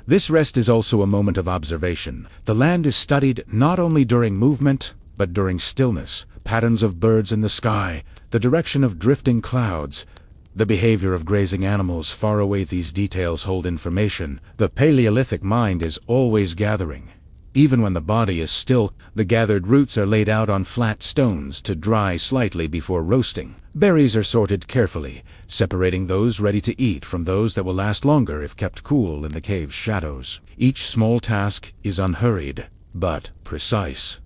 This rest is also a moment of observation. The land is studied not only during movement, but during stillness. Patterns of birds in the sky, the direction of drifting clouds, the behavior of grazing animals far away. These details hold information. The Paleolithic mind is always gathering. Even when the body is still, the gathered roots are laid out on flat stones to dry slightly before roasting. Berries are sorted carefully, separating those ready to eat from those that will last longer if kept cool in the cave's shadows. Each small task is unhurried, but precise.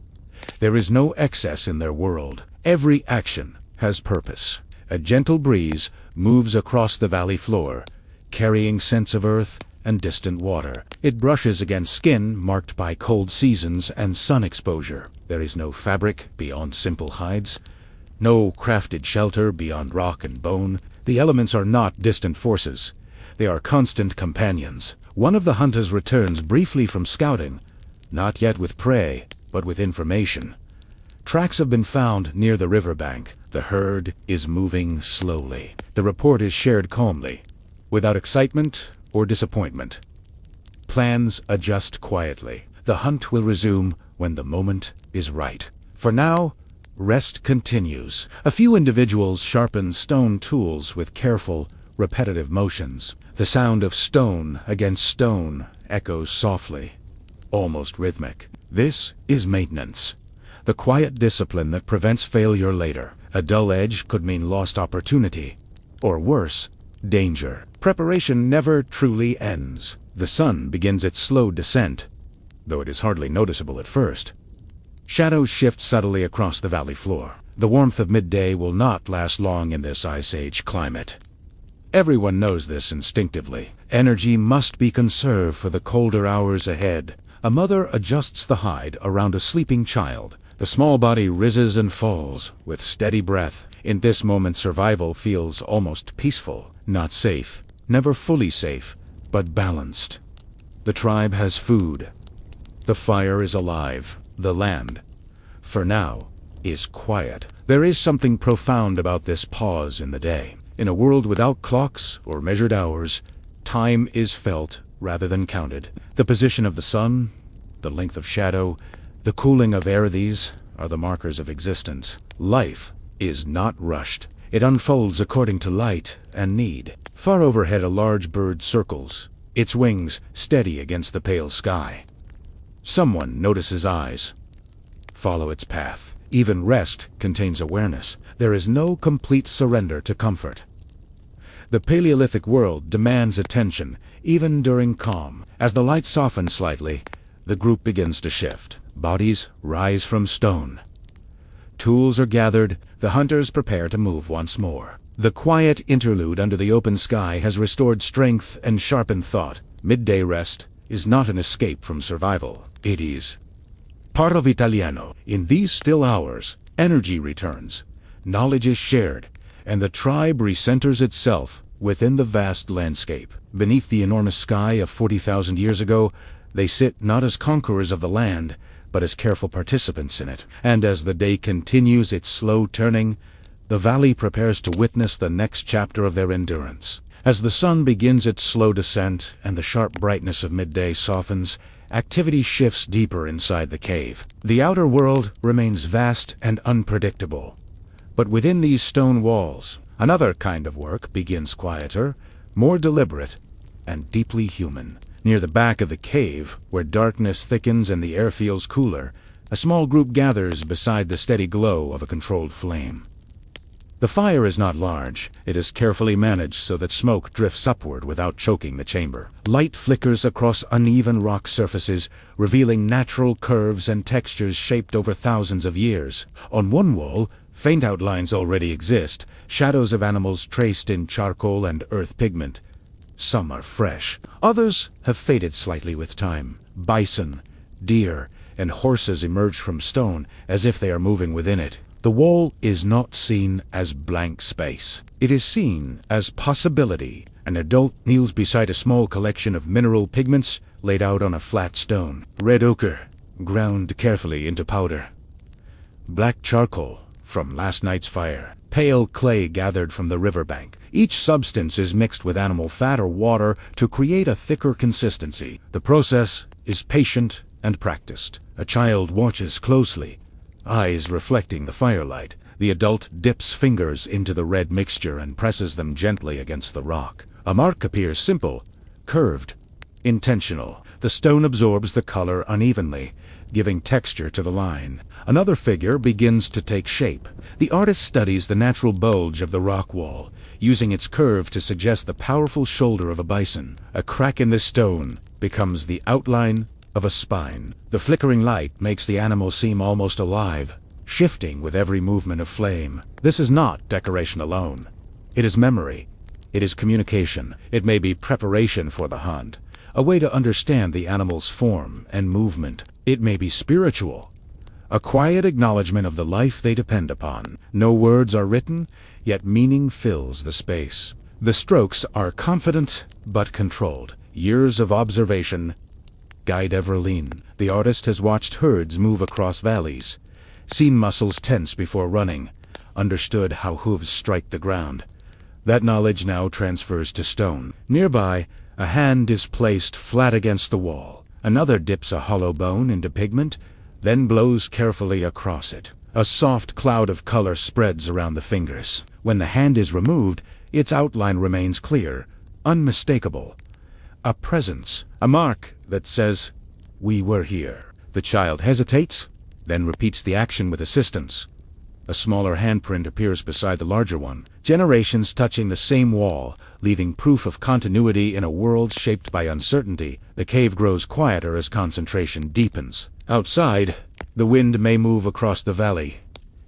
There is no excess in their world. Every action has purpose. A gentle breeze moves across the valley floor, carrying scents of earth and distant water. It brushes against skin marked by cold seasons and sun exposure. There is no fabric beyond simple hides, no crafted shelter beyond rock and bone. The elements are not distant forces. They are constant companions. One of the hunters returns briefly from scouting, not yet with prey, but with information. Tracks have been found near the riverbank. The herd is moving slowly. The report is shared calmly, without excitement or disappointment. Plans adjust quietly. The hunt will resume when the moment is right. For now, rest continues. A few individuals sharpen stone tools with careful, repetitive motions. The sound of stone against stone echoes softly, almost rhythmic. This is maintenance, the quiet discipline that prevents failure later. A dull edge could mean lost opportunity, or worse, danger. Preparation never truly ends. The sun begins its slow descent, though it is hardly noticeable at first. Shadows shift subtly across the valley floor. The warmth of midday will not last long in this Ice Age climate. Everyone knows this instinctively. Energy must be conserved for the colder hours ahead. A mother adjusts the hide around a sleeping child. The small body rises and falls with steady breath. In this moment, survival feels almost peaceful. Not safe, never fully safe, but balanced. The tribe has food. The fire is alive. The land, for now, is quiet. There is something profound about this pause in the day. In a world without clocks or measured hours, time is felt rather than counted. The position of the sun, the length of shadow, the cooling of air, these are the markers of existence. Life is not rushed. It unfolds according to light and need. Far overhead, a large bird circles, its wings steady against the pale sky. Someone notices eyes. Follow its path. Even rest contains awareness. There is no complete surrender to comfort. The Paleolithic world demands attention, even during calm. As the light softens slightly, the group begins to shift. Bodies rise from stone. Tools are gathered. The hunters prepare to move once more. The quiet interlude under the open sky has restored strength and sharpened thought. Midday rest is not an escape from survival. It is part of Italiano. In these still hours, energy returns, knowledge is shared, and the tribe recenters itself within the vast landscape. Beneath the enormous sky of 40,000 years ago, they sit not as conquerors of the land, but as careful participants in it. And as the day continues its slow turning, the valley prepares to witness the next chapter of their endurance. As the sun begins its slow descent and the sharp brightness of midday softens, activity shifts deeper inside the cave. The outer world remains vast and unpredictable. But within these stone walls, another kind of work begins, quieter, more deliberate, and deeply human. Near the back of the cave, where darkness thickens and the air feels cooler, a small group gathers beside the steady glow of a controlled flame. The fire is not large. It is carefully managed so that smoke drifts upward without choking the chamber. Light flickers across uneven rock surfaces, revealing natural curves and textures shaped over thousands of years. On one wall, faint outlines already exist, shadows of animals traced in charcoal and earth pigment. Some are fresh. Others have faded slightly with time. Bison, deer, and horses emerge from stone as if they are moving within it. The wall is not seen as blank space. It is seen as possibility. An adult kneels beside a small collection of mineral pigments laid out on a flat stone. Red ochre, ground carefully into powder. Black charcoal from last night's fire. Pale clay gathered from the riverbank. Each substance is mixed with animal fat or water to create a thicker consistency. The process is patient and practiced. A child watches closely, eyes reflecting the firelight. The adult dips fingers into the red mixture and presses them gently against the rock. A mark appears simple, curved, intentional. The stone absorbs the color unevenly, giving texture to the line. Another figure begins to take shape. The artist studies the natural bulge of the rock wall, using its curve to suggest the powerful shoulder of a bison. A crack in the stone becomes the outline of a spine. The flickering light makes the animal seem almost alive, shifting with every movement of flame. This is not decoration alone. It is memory. It is communication. It may be preparation for the hunt, a way to understand the animal's form and movement. It may be spiritual, a quiet acknowledgement of the life they depend upon. No words are written, yet meaning fills the space. The strokes are confident but controlled. Years of observation guide Everline. The artist has watched herds move across valleys, seen muscles tense before running, understood how hooves strike the ground. That knowledge now transfers to stone. Nearby, a hand is placed flat against the wall. Another dips a hollow bone into pigment, then blows carefully across it. A soft cloud of color spreads around the fingers. When the hand is removed, its outline remains clear, unmistakable. A presence, a mark that says, "We were here." The child hesitates, then repeats the action with assistance. A smaller handprint appears beside the larger one, generations touching the same wall, leaving proof of continuity in a world shaped by uncertainty. The cave grows quieter as concentration deepens. Outside, the wind may move across the valley,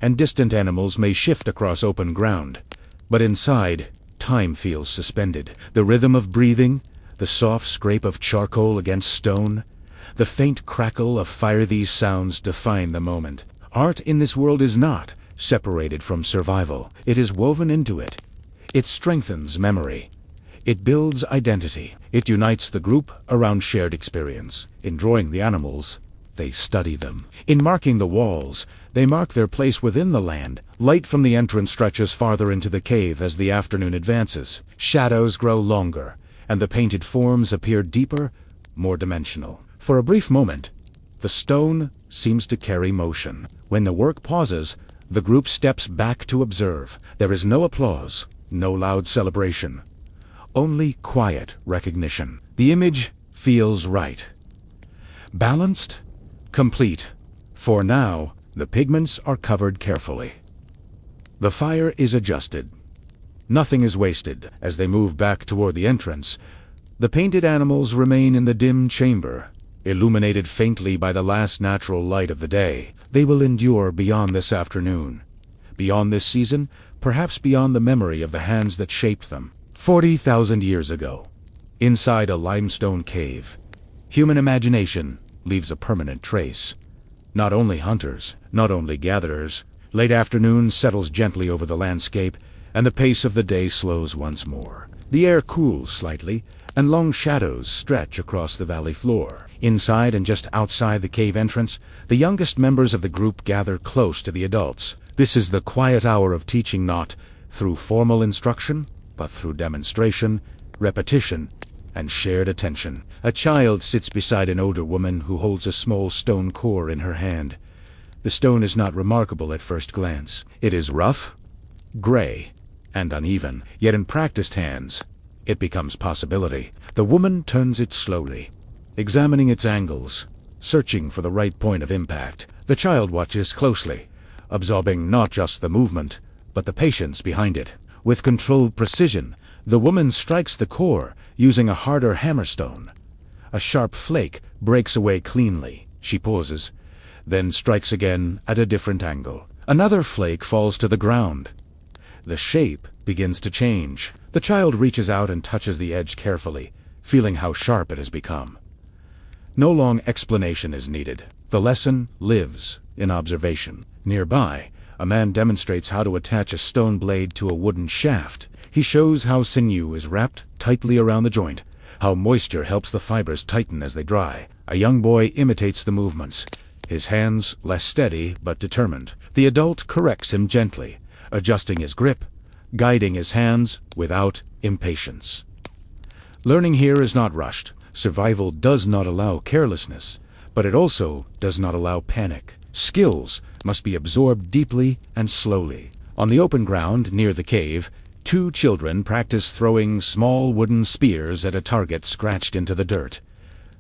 and distant animals may shift across open ground. But inside, time feels suspended. The rhythm of breathing, the soft scrape of charcoal against stone, the faint crackle of fire, these sounds define the moment. Art in this world is not separated from survival. It is woven into it. It strengthens memory. It builds identity. It unites the group around shared experience. In drawing the animals, they study them. In marking the walls, they mark their place within the land. Light from the entrance stretches farther into the cave as the afternoon advances. Shadows grow longer, and the painted forms appear deeper, more dimensional. For a brief moment, the stone seems to carry motion. When the work pauses, the group steps back to observe. There is no applause, no loud celebration, only quiet recognition. The image feels right. Balanced, complete. For now, the pigments are covered carefully. The fire is adjusted. Nothing is wasted. As they move back toward the entrance, the painted animals remain in the dim chamber, illuminated faintly by the last natural light of the day. They will endure beyond this afternoon, beyond this season, perhaps beyond the memory of the hands that shaped them. 40,000 years ago, inside a limestone cave, human imagination leaves a permanent trace. Not only hunters, not only gatherers. Late afternoon settles gently over the landscape, and the pace of the day slows once more. The air cools slightly, and long shadows stretch across the valley floor. Inside and just outside the cave entrance, the youngest members of the group gather close to the adults. This is the quiet hour of teaching, not through formal instruction, but through demonstration, repetition, and shared attention. A child sits beside an older woman who holds a small stone core in her hand. The stone is not remarkable at first glance. It is rough, gray, and uneven, yet in practiced hands, it becomes possibility. The woman turns it slowly, examining its angles, searching for the right point of impact. The child watches closely, absorbing not just the movement, but the patience behind it. With controlled precision, the woman strikes the core using a harder hammerstone. A sharp flake breaks away cleanly. She pauses, then strikes again at a different angle. Another flake falls to the ground. The shape begins to change. The child reaches out and touches the edge carefully, feeling how sharp it has become. No long explanation is needed. The lesson lives in observation. Nearby, a man demonstrates how to attach a stone blade to a wooden shaft. He shows how sinew is wrapped tightly around the joint, how moisture helps the fibers tighten as they dry. A young boy imitates the movements, his hands less steady but determined. The adult corrects him gently, adjusting his grip, guiding his hands without impatience. Learning here is not rushed. Survival does not allow carelessness, but it also does not allow panic. Skills must be absorbed deeply and slowly. On the open ground near the cave, two children practice throwing small wooden spears at a target scratched into the dirt.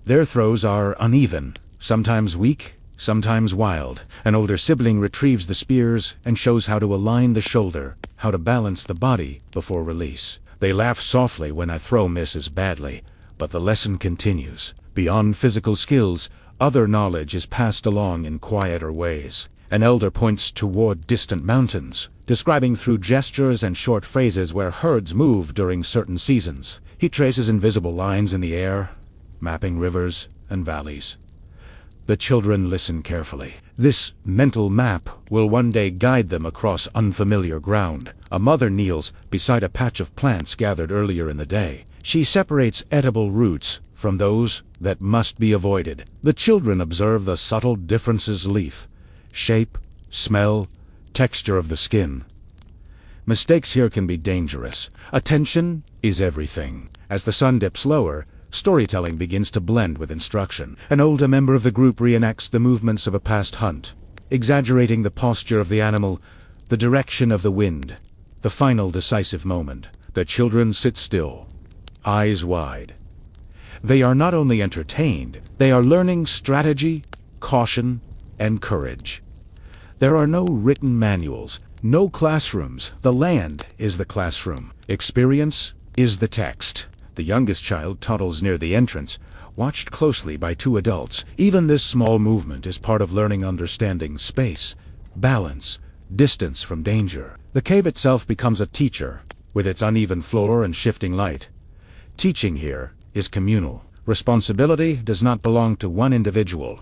Their throws are uneven, sometimes weak, sometimes wild. An older sibling retrieves the spears and shows how to align the shoulder, how to balance the body before release. They laugh softly when a throw misses badly, but the lesson continues. Beyond physical skills, other knowledge is passed along in quieter ways. An elder points toward distant mountains, describing through gestures and short phrases where herds move during certain seasons. He traces invisible lines in the air, mapping rivers and valleys. The children listen carefully. This mental map will one day guide them across unfamiliar ground. A mother kneels beside a patch of plants gathered earlier in the day. She separates edible roots from those that must be avoided. The children observe the subtle differences: leaf, shape, smell, texture of the skin. Mistakes here can be dangerous. Attention is everything. As the sun dips lower, storytelling begins to blend with instruction. An older member of the group reenacts the movements of a past hunt, exaggerating the posture of the animal, the direction of the wind, the final decisive moment. The children sit still, eyes wide. They are not only entertained, they are learning strategy, caution, and courage. There are no written manuals, no classrooms. The land is the classroom. Experience is the text. The youngest child toddles near the entrance, watched closely by two adults. Even this small movement is part of learning understanding space, balance, distance from danger. The cave itself becomes a teacher, with its uneven floor and shifting light. Teaching here is communal. Responsibility does not belong to one individual.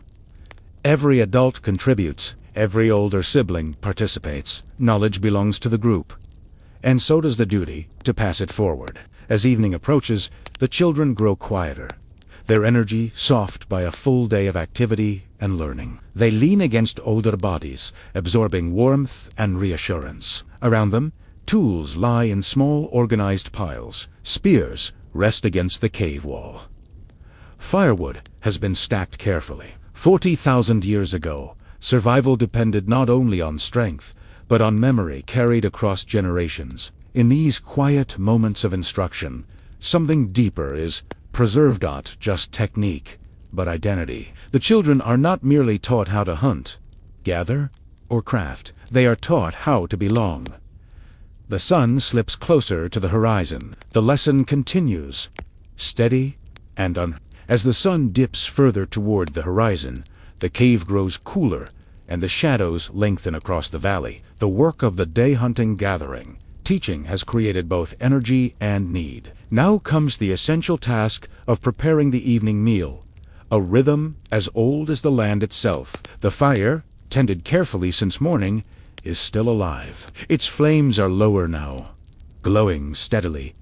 Every adult contributes. Every older sibling participates. Knowledge belongs to the group, and so does the duty to pass it forward. As evening approaches, the children grow quieter, their energy soft by a full day of activity and learning. They lean against older bodies, absorbing warmth and reassurance. Around them, tools lie in small organized piles. Spears rest against the cave wall. Firewood has been stacked carefully. 40,000 years ago, survival depended not only on strength, but on memory carried across generations. In these quiet moments of instruction, something deeper is preserved, not just technique, but identity. The children are not merely taught how to hunt, gather, or craft. They are taught how to belong. The sun slips closer to the horizon. The lesson continues, steady and As the sun dips further toward the horizon, the cave grows cooler, and the shadows lengthen across the valley. The work of the day hunting gathering. Teaching has created both energy and need. Now comes the essential task of preparing the evening meal, a rhythm as old as the land itself. The fire, tended carefully since morning, is still alive. Its flames are lower now, glowing steadily,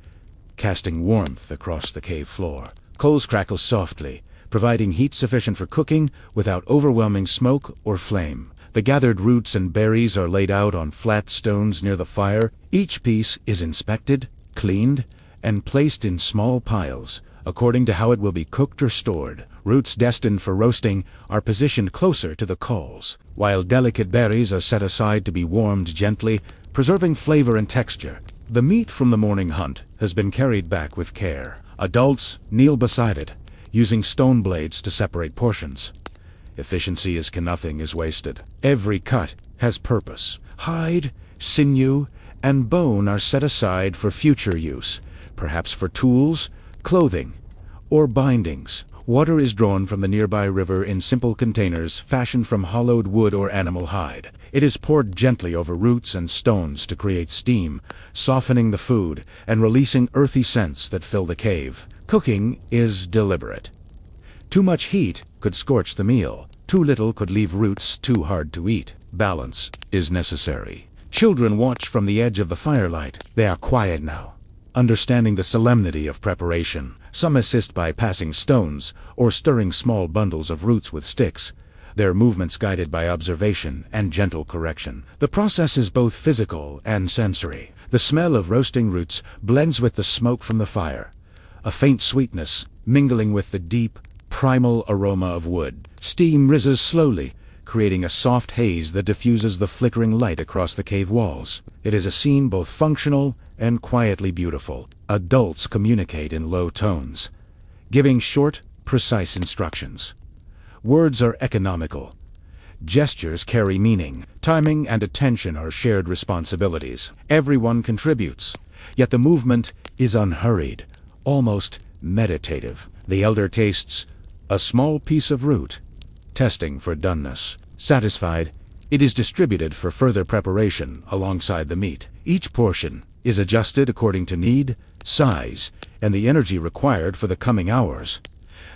casting warmth across the cave floor. Coals crackle softly, providing heat sufficient for cooking without overwhelming smoke or flame. The gathered roots and berries are laid out on flat stones near the fire. Each piece is inspected, cleaned, and placed in small piles, according to how it will be cooked or stored. Roots destined for roasting are positioned closer to the coals, while delicate berries are set aside to be warmed gently, preserving flavor and texture. The meat from the morning hunt has been carried back with care. Adults kneel beside it, using stone blades to separate portions. Efficiency is nothing is wasted. Every cut has purpose. Hide, sinew, and bone are set aside for future use, perhaps for tools, clothing, or bindings. Water is drawn from the nearby river in simple containers fashioned from hollowed wood or animal hide. It is poured gently over roots and stones to create steam, softening the food and releasing earthy scents that fill the cave. Cooking is deliberate. Too much heat could scorch the meal. Too little could leave roots too hard to eat. Balance is necessary. Children watch from the edge of the firelight. They are quiet now, understanding the solemnity of preparation. Some assist by passing stones or stirring small bundles of roots with sticks, their movements guided by observation and gentle correction. The process is both physical and sensory. The smell of roasting roots blends with the smoke from the fire, a faint sweetness mingling with the deep, primal aroma of wood. Steam rises slowly, creating a soft haze that diffuses the flickering light across the cave walls. It is a scene both functional and quietly beautiful. Adults communicate in low tones, giving short, precise instructions. Words are economical. Gestures carry meaning. Timing and attention are shared responsibilities. Everyone contributes, yet the movement is unhurried, almost meditative. The elder tastes a small piece of root, testing for doneness. Satisfied, it is distributed for further preparation alongside the meat. Each portion is adjusted according to need, size, and the energy required for the coming hours.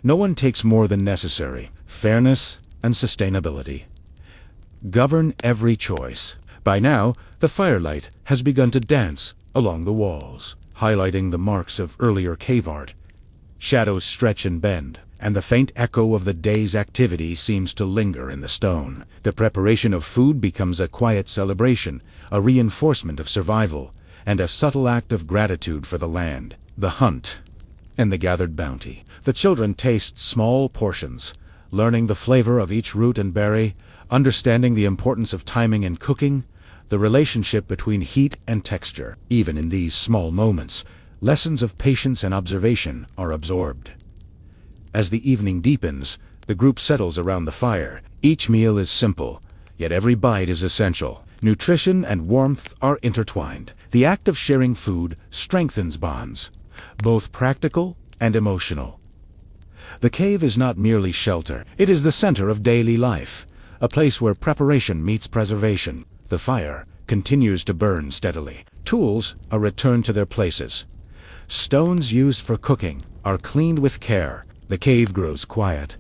No one takes more than necessary. Fairness and sustainability govern every choice. By now, the firelight has begun to dance along the walls, highlighting the marks of earlier cave art. Shadows stretch and bend, and the faint echo of the day's activity seems to linger in the stone. The preparation of food becomes a quiet celebration, a reinforcement of survival, and a subtle act of gratitude for the land, the hunt, and the gathered bounty. The children taste small portions, learning the flavor of each root and berry, understanding the importance of timing and cooking, the relationship between heat and texture. Even in these small moments, lessons of patience and observation are absorbed. As the evening deepens, the group settles around the fire. Each meal is simple, yet every bite is essential. Nutrition and warmth are intertwined. The act of sharing food strengthens bonds, both practical and emotional. The cave is not merely shelter. It is the center of daily life, a place where preparation meets preservation. The fire continues to burn steadily. Tools are returned to their places. Stones used for cooking are cleaned with care. The cave grows quiet,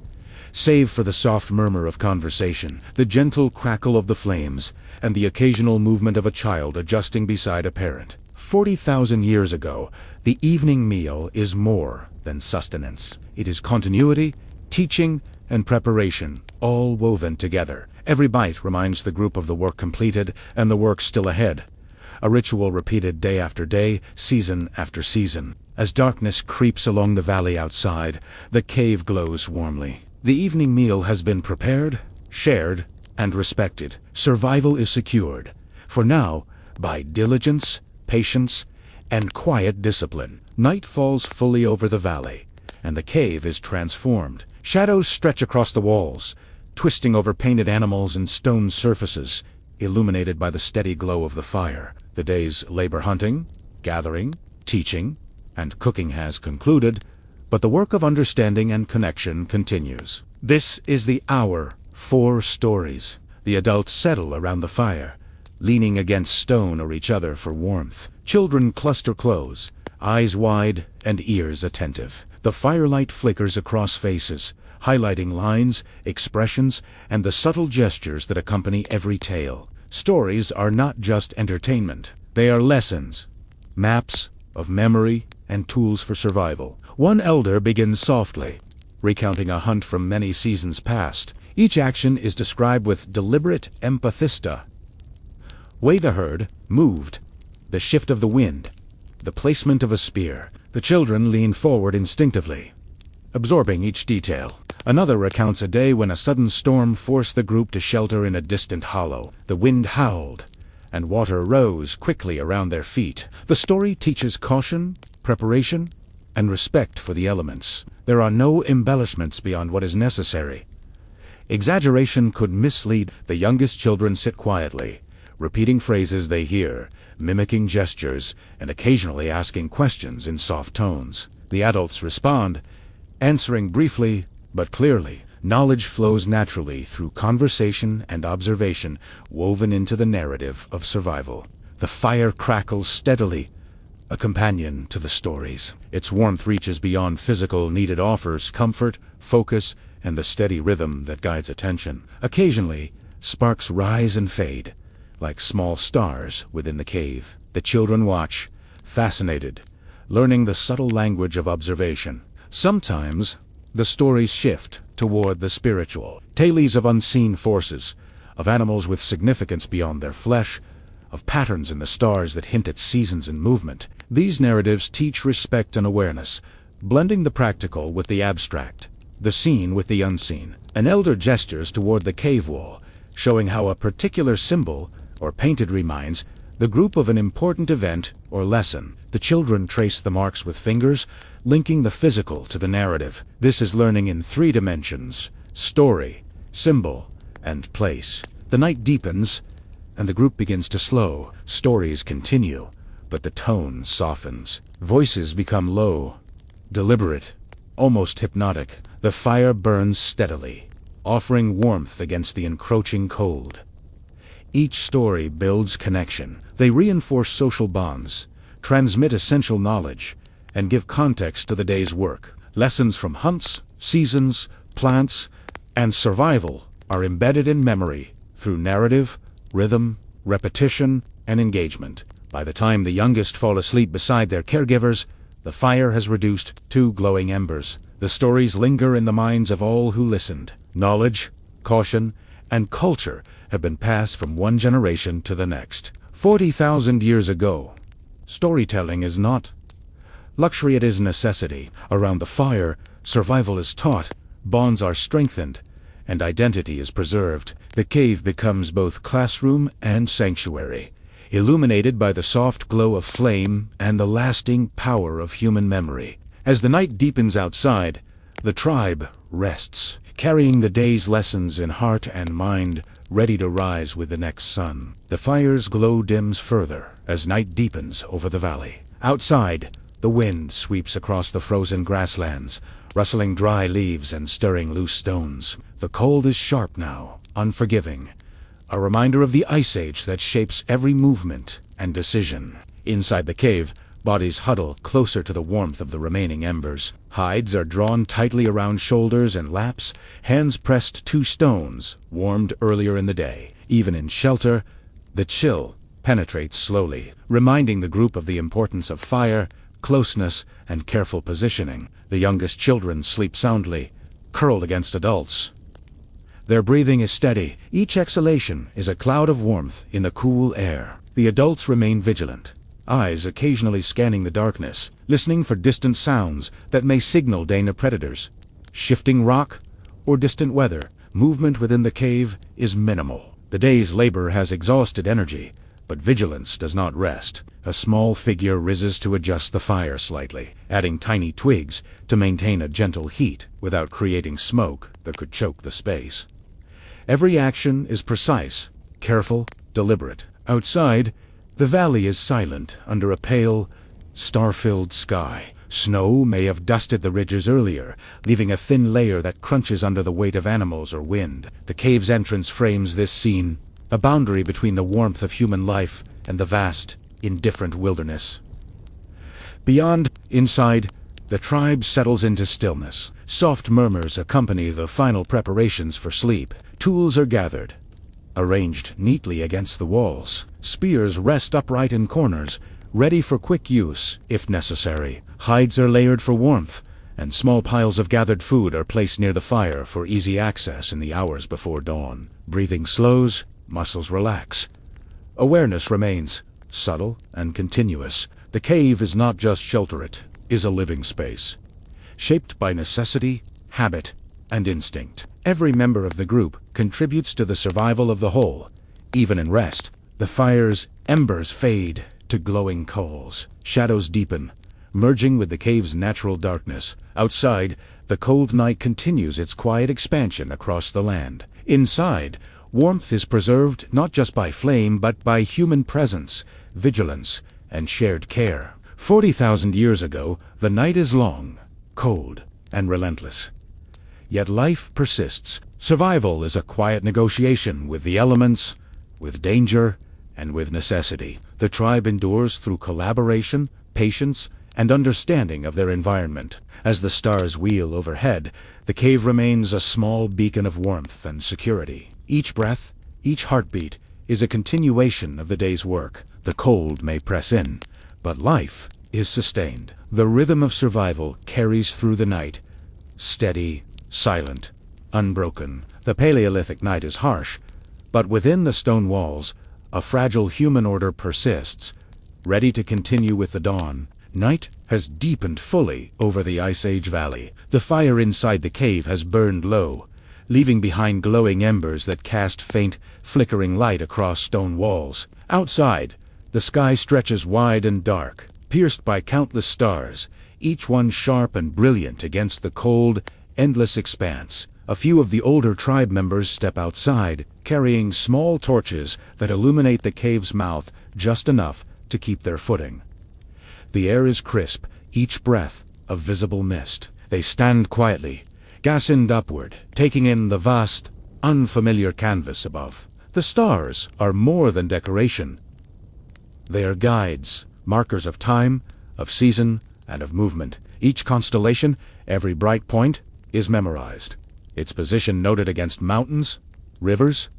save for the soft murmur of conversation, the gentle crackle of the flames, and the occasional movement of a child adjusting beside a parent. 40,000 years ago, the evening meal is more than sustenance. It is continuity, teaching, and preparation, all woven together. Every bite reminds the group of the work completed and the work still ahead. A ritual repeated day after day, season after season. As darkness creeps along the valley outside, the cave glows warmly. The evening meal has been prepared, shared, and respected. Survival is secured, for now, by diligence, patience, and quiet discipline. Night falls fully over the valley, and the cave is transformed. Shadows stretch across the walls, twisting over painted animals and stone surfaces, illuminated by the steady glow of the fire. The day's labor hunting, gathering, teaching, and cooking has concluded, but the work of understanding and connection continues. This is the hour for stories. The adults settle around the fire, leaning against stone or each other for warmth. Children cluster close, eyes wide and ears attentive. The firelight flickers across faces, highlighting lines, expressions, and the subtle gestures that accompany every tale. Stories are not just entertainment. They are lessons, maps of memory, and tools for survival. One elder begins softly, recounting a hunt from many seasons past. Each action is described with deliberate empathista. Way the herd moved, the shift of the wind, the placement of a spear. The children lean forward instinctively, absorbing each detail. Another recounts a day when a sudden storm forced the group to shelter in a distant hollow. The wind howled, and water rose quickly around their feet. The story teaches caution, preparation, and respect for the elements. There are no embellishments beyond what is necessary. Exaggeration could mislead. The youngest children sit quietly, repeating phrases they hear, mimicking gestures, and occasionally asking questions in soft tones. The adults respond, answering briefly but clearly. Knowledge flows naturally through conversation and observation, woven into the narrative of survival. The fire crackles steadily, a companion to the stories. Its warmth reaches beyond physical need. It offers comfort, focus, and the steady rhythm that guides attention. Occasionally, sparks rise and fade, like small stars within the cave. The children watch, fascinated, learning the subtle language of observation. Sometimes, the stories shift toward the spiritual. Tales of unseen forces, of animals with significance beyond their flesh, of patterns in the stars that hint at seasons and movement. These narratives teach respect and awareness, blending the practical with the abstract, the seen with the unseen. An elder gestures toward the cave wall, showing how a particular symbol or painted reminds the group of an important event or lesson. The children trace the marks with fingers, linking the physical to the narrative. This is learning in 3 dimensions: story, symbol, and place. The night deepens, and the group begins to slow. Stories continue, but the tone softens. Voices become low, deliberate, almost hypnotic. The fire burns steadily, offering warmth against the encroaching cold. Each story builds connection. They reinforce social bonds, transmit essential knowledge, and give context to the day's work. Lessons from hunts, seasons, plants, and survival are embedded in memory through narrative, rhythm, repetition, and engagement. By the time the youngest fall asleep beside their caregivers, the fire has reduced to glowing embers. The stories linger in the minds of all who listened. Knowledge, caution, and culture have been passed from one generation to the next. 40,000 years ago, storytelling is not luxury, it is necessity. Around the fire, survival is taught, bonds are strengthened, and identity is preserved. The cave becomes both classroom and sanctuary, illuminated by the soft glow of flame and the lasting power of human memory. As the night deepens outside, the tribe rests, carrying the day's lessons in heart and mind, ready to rise with the next sun. The fire's glow dims further as night deepens over the valley. Outside, the wind sweeps across the frozen grasslands, rustling dry leaves and stirring loose stones. The cold is sharp now, unforgiving, a reminder of the ice age that shapes every movement and decision. Inside the cave, bodies huddle closer to the warmth of the remaining embers. Hides are drawn tightly around shoulders and laps, hands pressed to stones warmed earlier in the day. Even in shelter, the chill penetrates slowly, reminding the group of the importance of fire, closeness, and careful positioning. The youngest children sleep soundly, curled against adults. Their breathing is steady. Each exhalation is a cloud of warmth in the cool air. The adults remain vigilant, eyes occasionally scanning the darkness, listening for distant sounds that may signal danger predators. Shifting rock or distant weather, movement within the cave is minimal. The day's labor has exhausted energy, but vigilance does not rest. A small figure rises to adjust the fire slightly, adding tiny twigs to maintain a gentle heat without creating smoke that could choke the space. Every action is precise, careful, deliberate. Outside, the valley is silent under a pale, star-filled sky. Snow may have dusted the ridges earlier, leaving a thin layer that crunches under the weight of animals or wind. The cave's entrance frames this scene, a boundary between the warmth of human life and the vast, indifferent wilderness. Beyond, inside, the tribe settles into stillness. Soft murmurs accompany the final preparations for sleep. Tools are gathered, arranged neatly against the walls. Spears rest upright in corners, ready for quick use if necessary. Hides are layered for warmth, and small piles of gathered food are placed near the fire for easy access in the hours before dawn. Breathing slows, muscles relax. Awareness remains, subtle and continuous. The cave is not just shelter, it is a living space, shaped by necessity, habit, and instinct. Every member of the group contributes to the survival of the whole. Even in rest, the fire's embers fade to glowing coals. Shadows deepen, merging with the cave's natural darkness. Outside, the cold night continues its quiet expansion across the land. Inside, warmth is preserved not just by flame but by human presence, vigilance, and shared care. 40,000 years ago, the night is long, cold, and relentless. Yet life persists. Survival is a quiet negotiation with the elements, with danger, and with necessity. The tribe endures through collaboration, patience, and understanding of their environment. As the stars wheel overhead, the cave remains a small beacon of warmth and security. Each breath, each heartbeat, is a continuation of the day's work. The cold may press in, but life is sustained. The rhythm of survival carries through the night, steady, silent, unbroken. The Paleolithic night is harsh, but within the stone walls, a fragile human order persists, ready to continue with the dawn. Night has deepened fully over the Ice Age valley. The fire inside the cave has burned low, leaving behind glowing embers that cast faint, flickering light across stone walls. Outside, the sky stretches wide and dark, pierced by countless stars, each one sharp and brilliant against the cold, endless expanse. A few of the older tribe members step outside, carrying small torches that illuminate the cave's mouth just enough to keep their footing. The air is crisp, each breath a visible mist. They stand quietly, gazened upward, taking in the vast, unfamiliar canvas above. The stars are more than decoration. They are guides, markers of time, of season, and of movement. Each constellation, every bright point, is memorized, its position noted against mountains, rivers,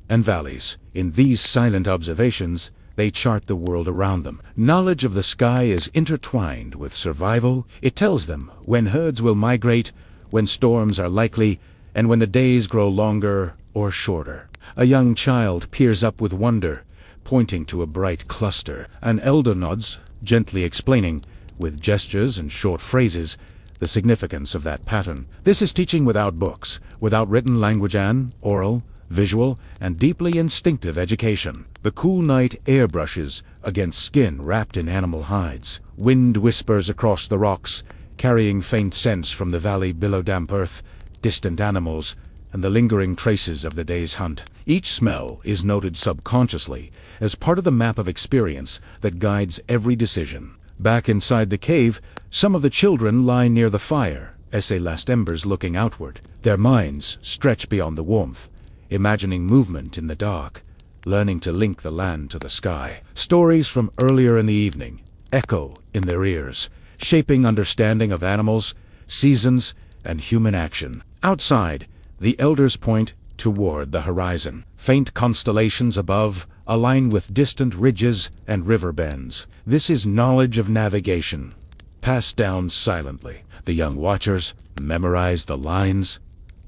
and valleys. In these silent observations, they chart the world around them. Knowledge of the sky is intertwined with survival. It tells them when herds will migrate, when storms are likely, and when the days grow longer or shorter. A young child peers up with wonder, pointing to a bright cluster. An elder nods, gently explaining, with gestures and short phrases, the significance of that pattern. This is teaching without books, without written language, and oral, visual, and deeply instinctive education. The cool night air brushes against skin wrapped in animal hides. Wind whispers across the rocks, carrying faint scents from the valley below. Damp earth, distant animals, and the lingering traces of the day's hunt. Each smell is noted subconsciously as part of the map of experience that guides every decision. Back inside the cave, some of the children lie near the fire, as they last embers looking outward. Their minds stretch beyond the warmth, imagining movement in the dark, learning to link the land to the sky. Stories from earlier in the evening echo in their ears, shaping understanding of animals, seasons, and human action. Outside, the elders point toward the horizon. Faint constellations above align with distant ridges and river bends. This is knowledge of navigation, passed down silently. The young watchers memorize the lines,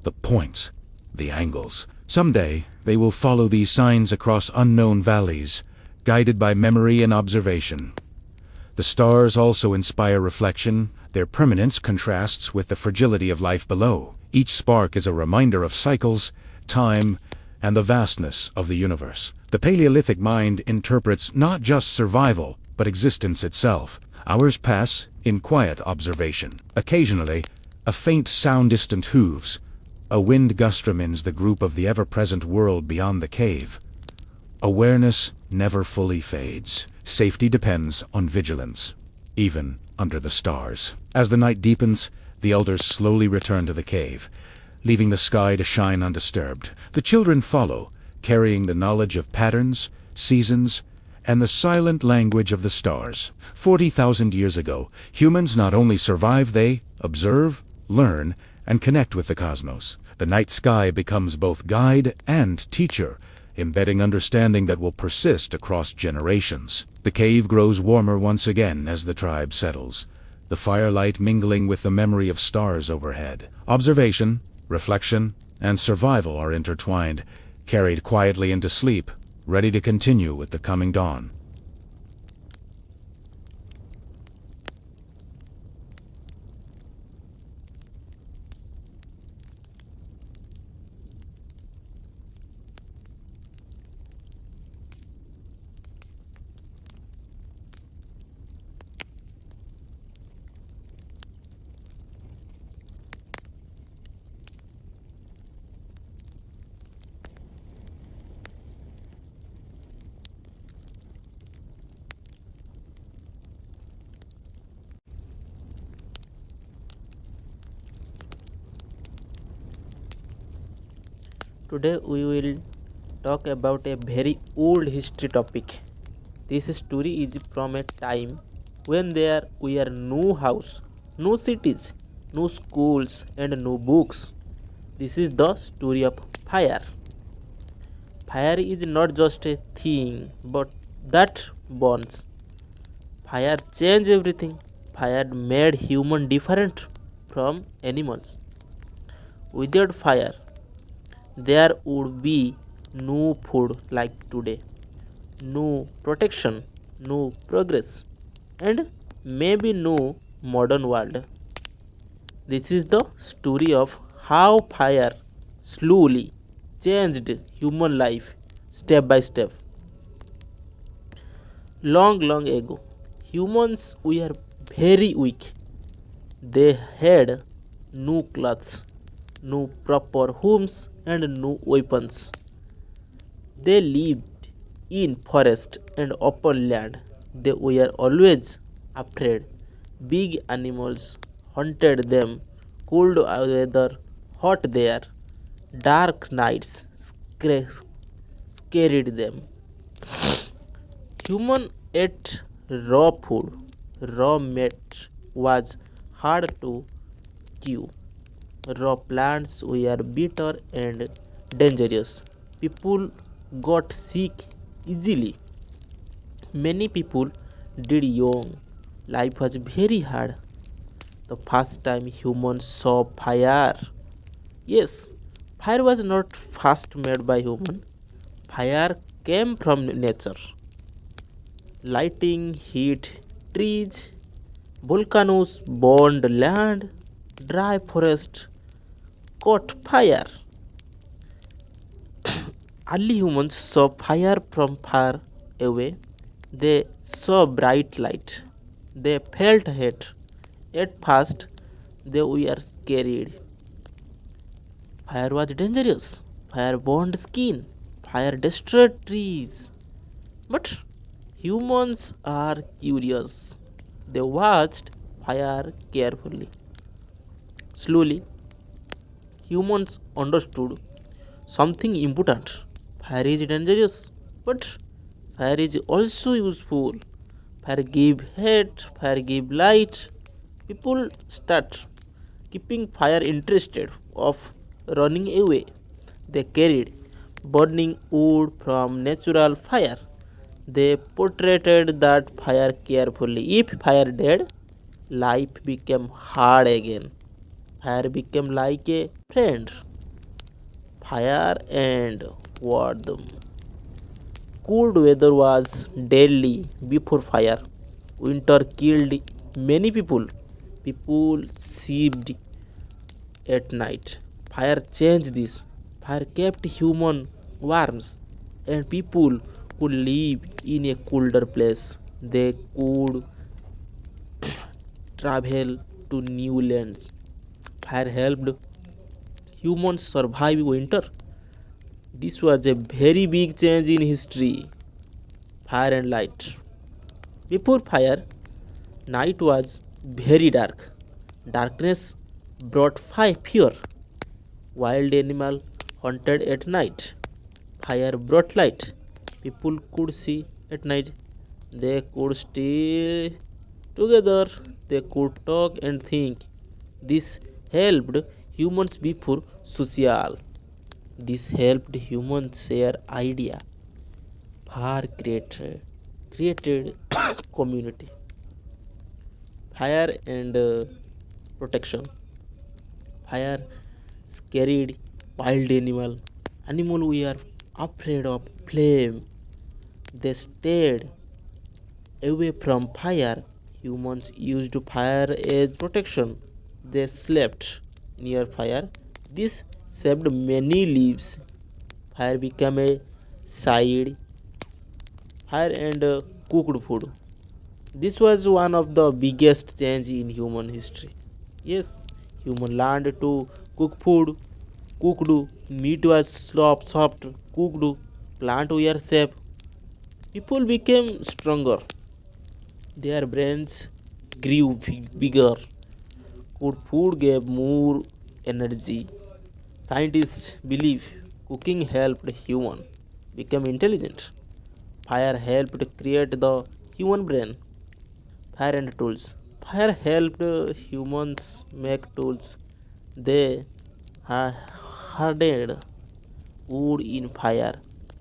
the points, the angles. Someday, they will follow these signs across unknown valleys, guided by memory and observation. The stars also inspire reflection. Their permanence contrasts with the fragility of life below. Each spark is a reminder of cycles, time, and the vastness of the universe. The Paleolithic mind interprets not just survival, but existence itself. Hours pass in quiet observation. Occasionally, a faint sound, distant hooves. A wind gust reminds the group of the ever-present world beyond the cave. Awareness never fully fades. Safety depends on vigilance, even under the stars. As the night deepens, the elders slowly return to the cave, leaving the sky to shine undisturbed. The children follow, carrying the knowledge of patterns, seasons, and the silent language of the stars. 40,000 years ago, humans not only survive, they observe, learn, and connect with the cosmos. The night sky becomes both guide and teacher, embedding understanding that will persist across generations. The cave grows warmer once again as the tribe settles, the firelight mingling with the memory of stars overhead. Observation, reflection, and survival are intertwined, carried quietly into sleep, ready to continue with the coming dawn. Today we will talk about a very old history topic. This story is from a time when there were no house, no cities, no schools and no books. This is the story of fire. Fire is not just a thing but that burns. Fire changed everything. Fire made human different from animals. Without fire there would be no food like today, no protection, no progress, and maybe no modern world. This is the story of how fire slowly changed human life step by step. Long ago, humans were very weak. They had no clothes, no proper homes, and no weapons. They lived in forest and open land. They were always afraid. Big animals hunted them, cold weather hot there, dark nights scared them. Human ate raw food. Raw meat was hard to chew. Raw plants were bitter and dangerous. People got sick easily. Many people died young. Life was very hard. The first time humans saw fire. Yes, fire was not first made by human. Fire came from nature. Lighting heat trees, volcanoes burned land, dry forest caught fire. Early humans saw fire from far away. They saw bright light. They felt heat. At first, they were scared. Fire was dangerous. Fire burned skin. Fire destroyed trees. But humans are curious. They watched fire carefully. Slowly, humans understood something important. Fire is dangerous, but fire is also useful. Fire give heat, fire give light. People start keeping fire interested of running away. They carried burning wood from natural fire. They portrayed that fire carefully. If fire dead, life became hard again. Fire became like a friend. Fire and warmth. Cold weather was deadly before fire. Winter killed many people. People slept at night. Fire changed this. Fire kept human warm and people could live in a colder place. They could travel to new lands. Fire helped humans survive winter. This was a very big change in history. Fire and light. Before fire, night was very dark. Darkness brought fear. Wild animal hunted at night. Fire brought light. People could see at night. They could stay together. They could talk and think. This helped humans before social. This helped humans share idea. Fire created community. Fire and protection. Fire scared wild animal we are afraid of flame. They stayed away from fire. Humans used fire as protection. They slept near fire. This saved many lives. Fire became a side fire and cooked food. This was one of the biggest change in human history. Yes, human learned to cook food. Cooked meat was soft. Cooked plant were safe. People became stronger. Their brains grew bigger. Good food gave more energy. Scientists believe cooking helped human become intelligent. Fire helped create the human brain. Fire and tools. Fire helped humans make tools. They hardened wood in fire.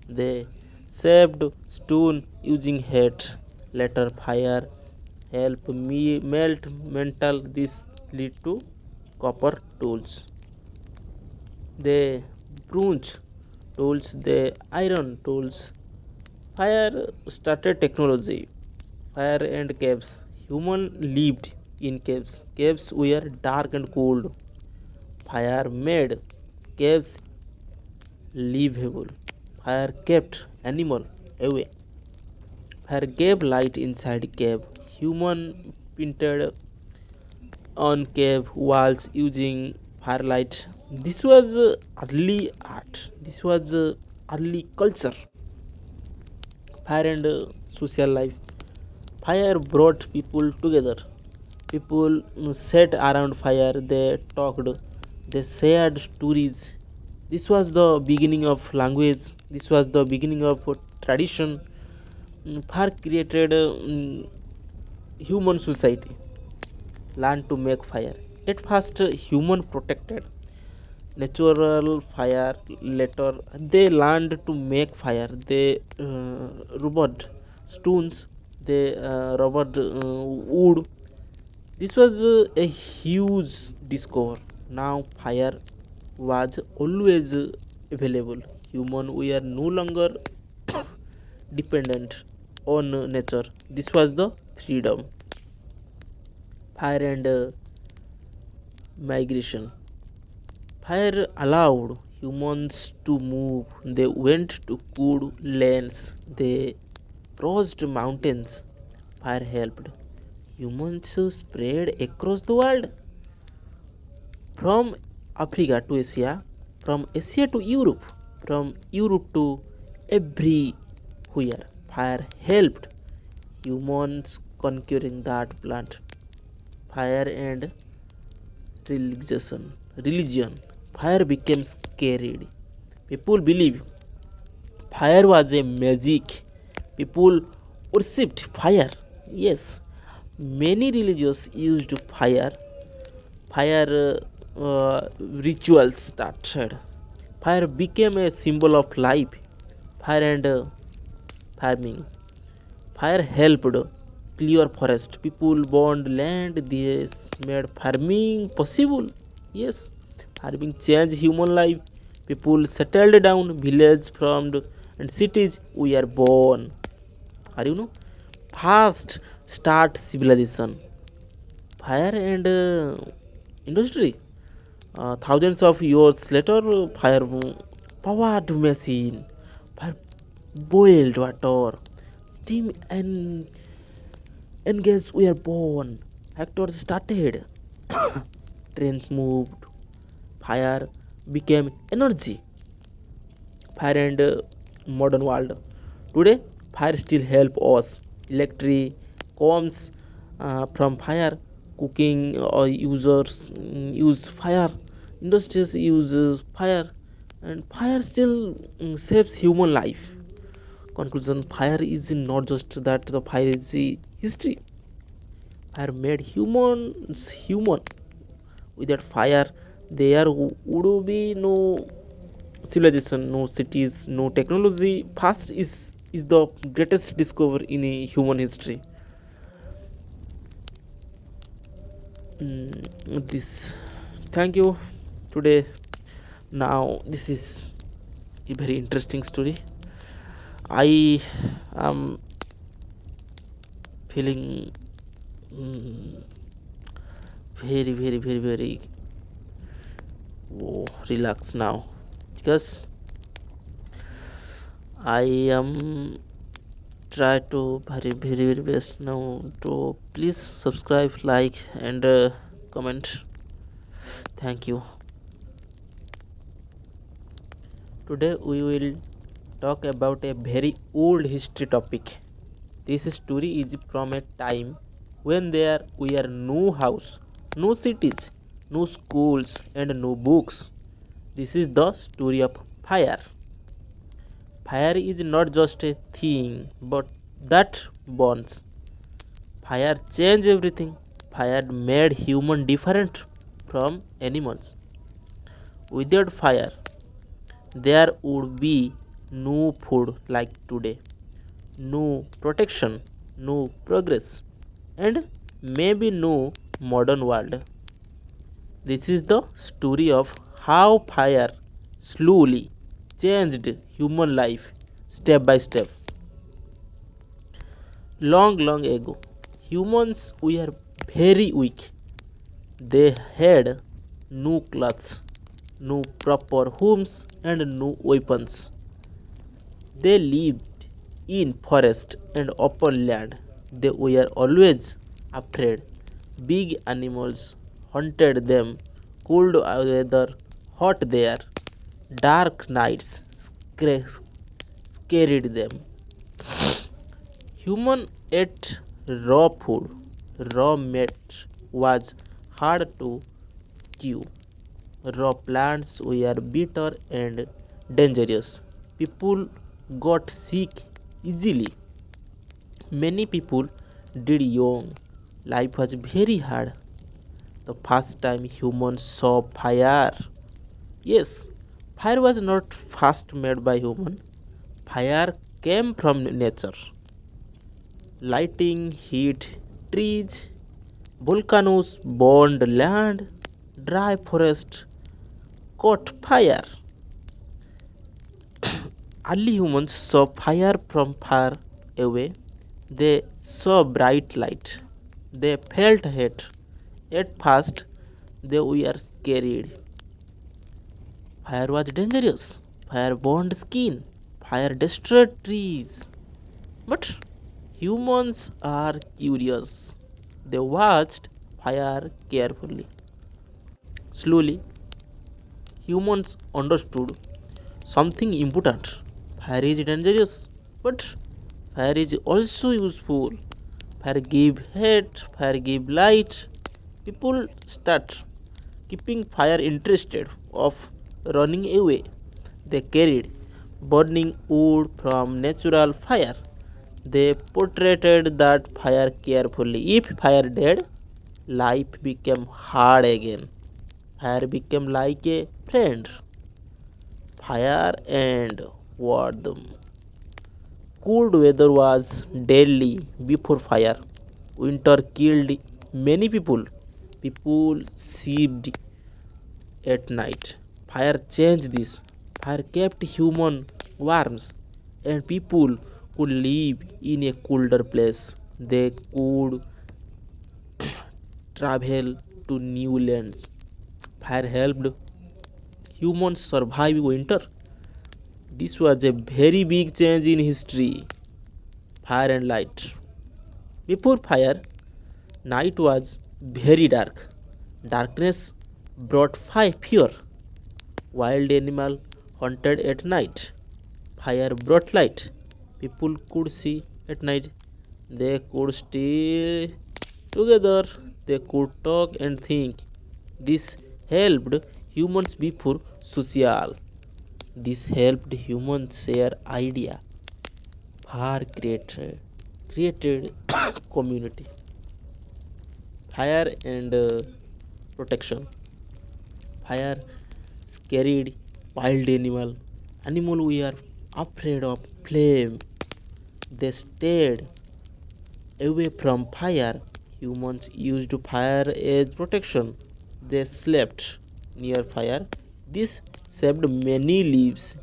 They shaped stone using heat. Later, fire helped me melt metal. This lead to copper tools. They bronze tools. They iron tools. Fire started technology. Fire and caves. Human lived in caves. Caves were dark and cold. Fire made caves livable. Fire kept animal away. Fire gave light inside cave. Human painted on cave walls using firelight. This was early art. This was early culture. Fire and social life. Fire brought people together. People sat around fire, they talked, they shared stories. This was the beginning of language, this was the beginning of tradition. Fire created human society, learned to make fire. At first, human protected natural fire. Later, they learned to make fire. They rubbed stones, they rubbed wood. This was a huge discovery. Now fire was always available. Human we are no longer dependent on nature. This was the freedom. Fire and migration. Fire allowed humans to move. They went to good lands. They crossed mountains. Fire helped humans to spread across the world, from Africa to Asia, from Asia to Europe, from Europe to everywhere. Fire helped humans conquering that plant. Fire and religion. Religion. Fire became scared. People believe fire was a magic. People worshipped fire. Yes, many religions used fire. Fire rituals started. Fire became a symbol of life. Fire and farming. Fire helped clear forest. People burned land. This made farming possible. Yes, farming changed human life. People settled down. Villages formed and cities were born. Are you know? Fast start civilization. Fire and industry. Thousands of years later, fire powered machine, fire boiled water, steam and gas were born. Factories started, trains moved, fire became energy. Fire and modern world. Today, fire still help us. Electric comes from fire. Cooking or users use fire. Industries uses fire, and fire still saves human life. Conclusion: fire is not just that the fire is the history. Fire made humans human. Without fire, there would be no civilization, no cities, no technology. Fast is the greatest discovery in a human history. This thank you today. Now this is a very interesting story. I am feeling mm, very relaxed now because I am try to very best now to please subscribe, like, and comment. Thank you. Today we will talk about a very old history topic. This story is from a time when there were no house, no cities, no schools, and no books. This is the story of fire. Fire is not just a thing, but that burns. Fire changed everything. Fire made human different from animals. Without fire, there would be no food like today, no protection, no progress, and maybe no modern world. This is the story of how fire slowly changed human life step by step. Long ago, humans were very weak. They had no clothes, no proper homes, and no weapons. They lived in forest and open land. They were always afraid. Big animals hunted them, cold weather hot there, dark nights scared them. Human ate raw food. Raw meat was hard to chew. Raw plants were bitter and dangerous. People got sick easily. Many people died young. Life was very hard. The first time humans saw fire. Yes, fire was not first made by human. Fire came from nature. Lighting heat trees, volcanoes burned land, dry forest caught fire. Early humans saw fire from far away. They saw bright light. They felt heat. At first, they were scared. Fire was dangerous. Fire burned skin. Fire destroyed trees. But humans are curious. They watched fire carefully. Slowly, humans understood something important. Fire is dangerous, but fire is also useful. Fire give heat, fire give light. People start keeping fire interested of running away. They carried burning wood from natural fire. They portrayed that fire carefully. If fire dead, life became hard again. Fire became like a friend. Fire and warmth. Cold weather was deadly before fire. Winter killed many people. People slept at night. Fire changed this. Fire kept human warm and people could live in a colder place. They could travel to new lands. Fire helped humans survive winter. This was a very big change in history. Fire and light. Before fire, night was very dark. Darkness brought fear. Wild animal hunted at night. Fire brought light. People could see at night. They could stay together. They could talk and think. This helped humans before social. This helped humans share idea. Fire created community. Fire and protection. Fire scared wild animal. Animal were afraid of flame. They stayed away from fire. Humans used fire as protection. They slept near fire. This saved many lives.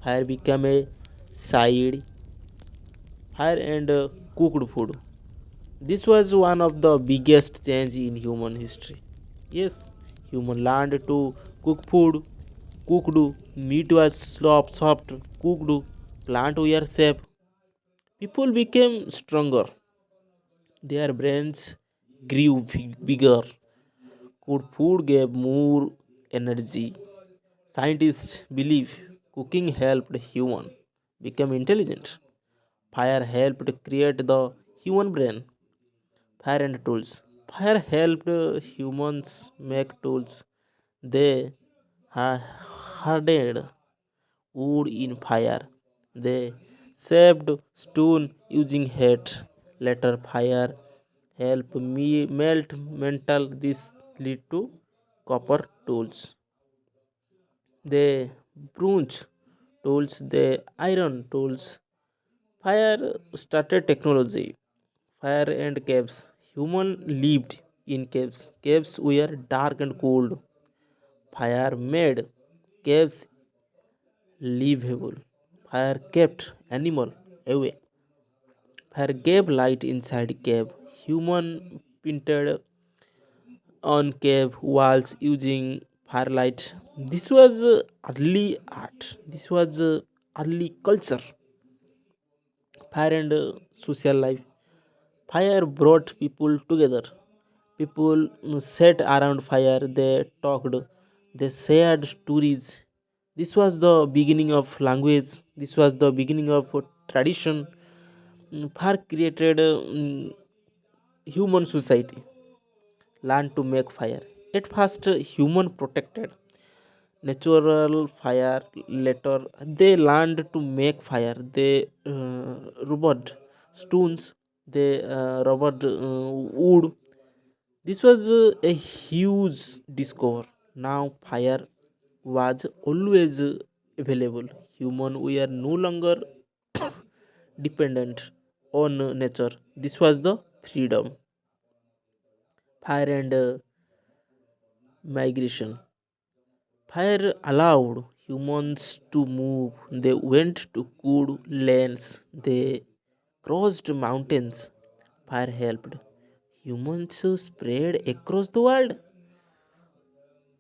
Fire became a side fire and cooked food. This was one of the biggest change in human history. Yes, human learned to cook food. Cooked meat was soft. Cooked plant were safe. People became stronger. Their brains grew bigger. Good food gave more energy. Scientists believe cooking helped human become intelligent. Fire helped create the human brain. Fire and tools. Fire helped humans make tools. They hardened wood in fire. They shaped stone using heat. Later, fire helped me melt metal. This lead to copper tools. They bronze tools. They iron tools. Fire started technology. Fire and caves. Human lived in caves. Caves were dark and cold. Fire made caves livable. Fire kept animal away. Fire gave light inside cave. Human painted on cave walls using firelight. This was early art. This was early culture. Fire and social life. Fire brought people together. People sat around fire, they talked, they shared stories. This was the beginning of language, this was the beginning of tradition. Fire created human society, learned to make fire. At first, human protected natural fire. Later, they learned to make fire. They rubbed stones, they rubbed wood. This was a huge discovery. Now fire was always available. Human we are no longer dependent on nature. This was the freedom. Fire and migration. Fire allowed humans to move. They went to good lands. They crossed mountains. Fire helped humans to spread across the world.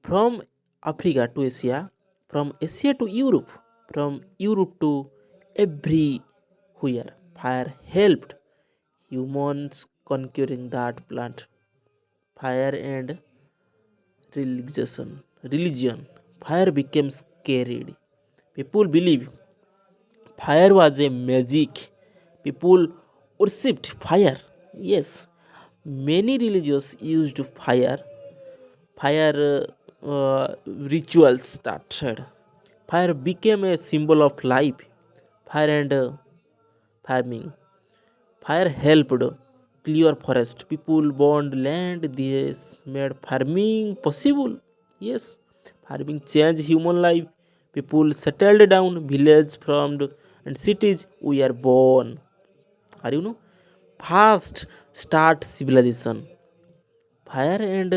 From Africa to Asia, from Asia to Europe, from Europe to everywhere. Fire helped humans conquering that plant. Fire and religion. Fire became scared. People believe fire was a magic. People worshipped fire. Yes, many religions used fire. Fire rituals started. Fire became a symbol of life. Fire and farming. Fire helped clear forest. People burned land. This made farming possible. Yes, farming changed human life. People settled down. Villages formed and cities were born. Are you know? Fast start civilization. Fire and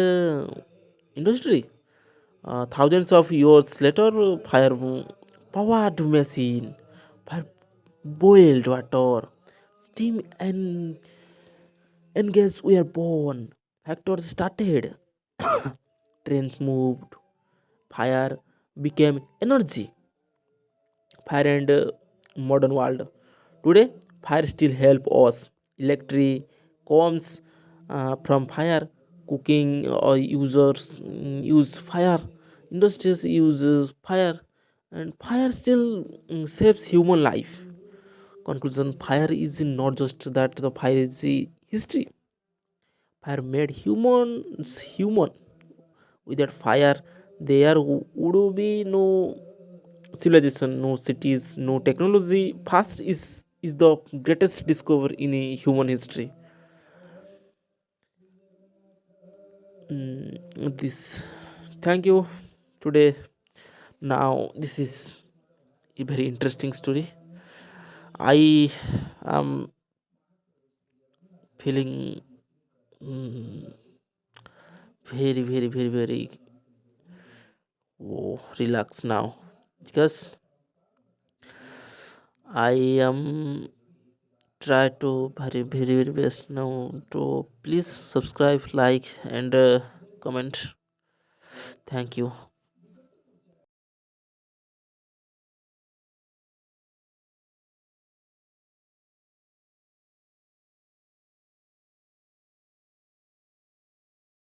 industry. Thousands of years later, fire powered machine, fire boiled water, steam and gas were born. Factors started, trains moved, fire became energy. Fire and modern world. Today, fire still help us. Electric comes from fire. Cooking or users use fire. Industries uses fire, and fire still saves human life. Conclusion: fire is not just that the fire is the history. Fire made humans human. Without fire, there would be no civilization, no cities, no technology. Fast is the greatest discovery in human history. This, thank you. Today, now this is a very interesting story. I am feeling mm, very, very, very, very relaxed now because I am try to very, very, very best now to please subscribe, like, and comment. Thank you.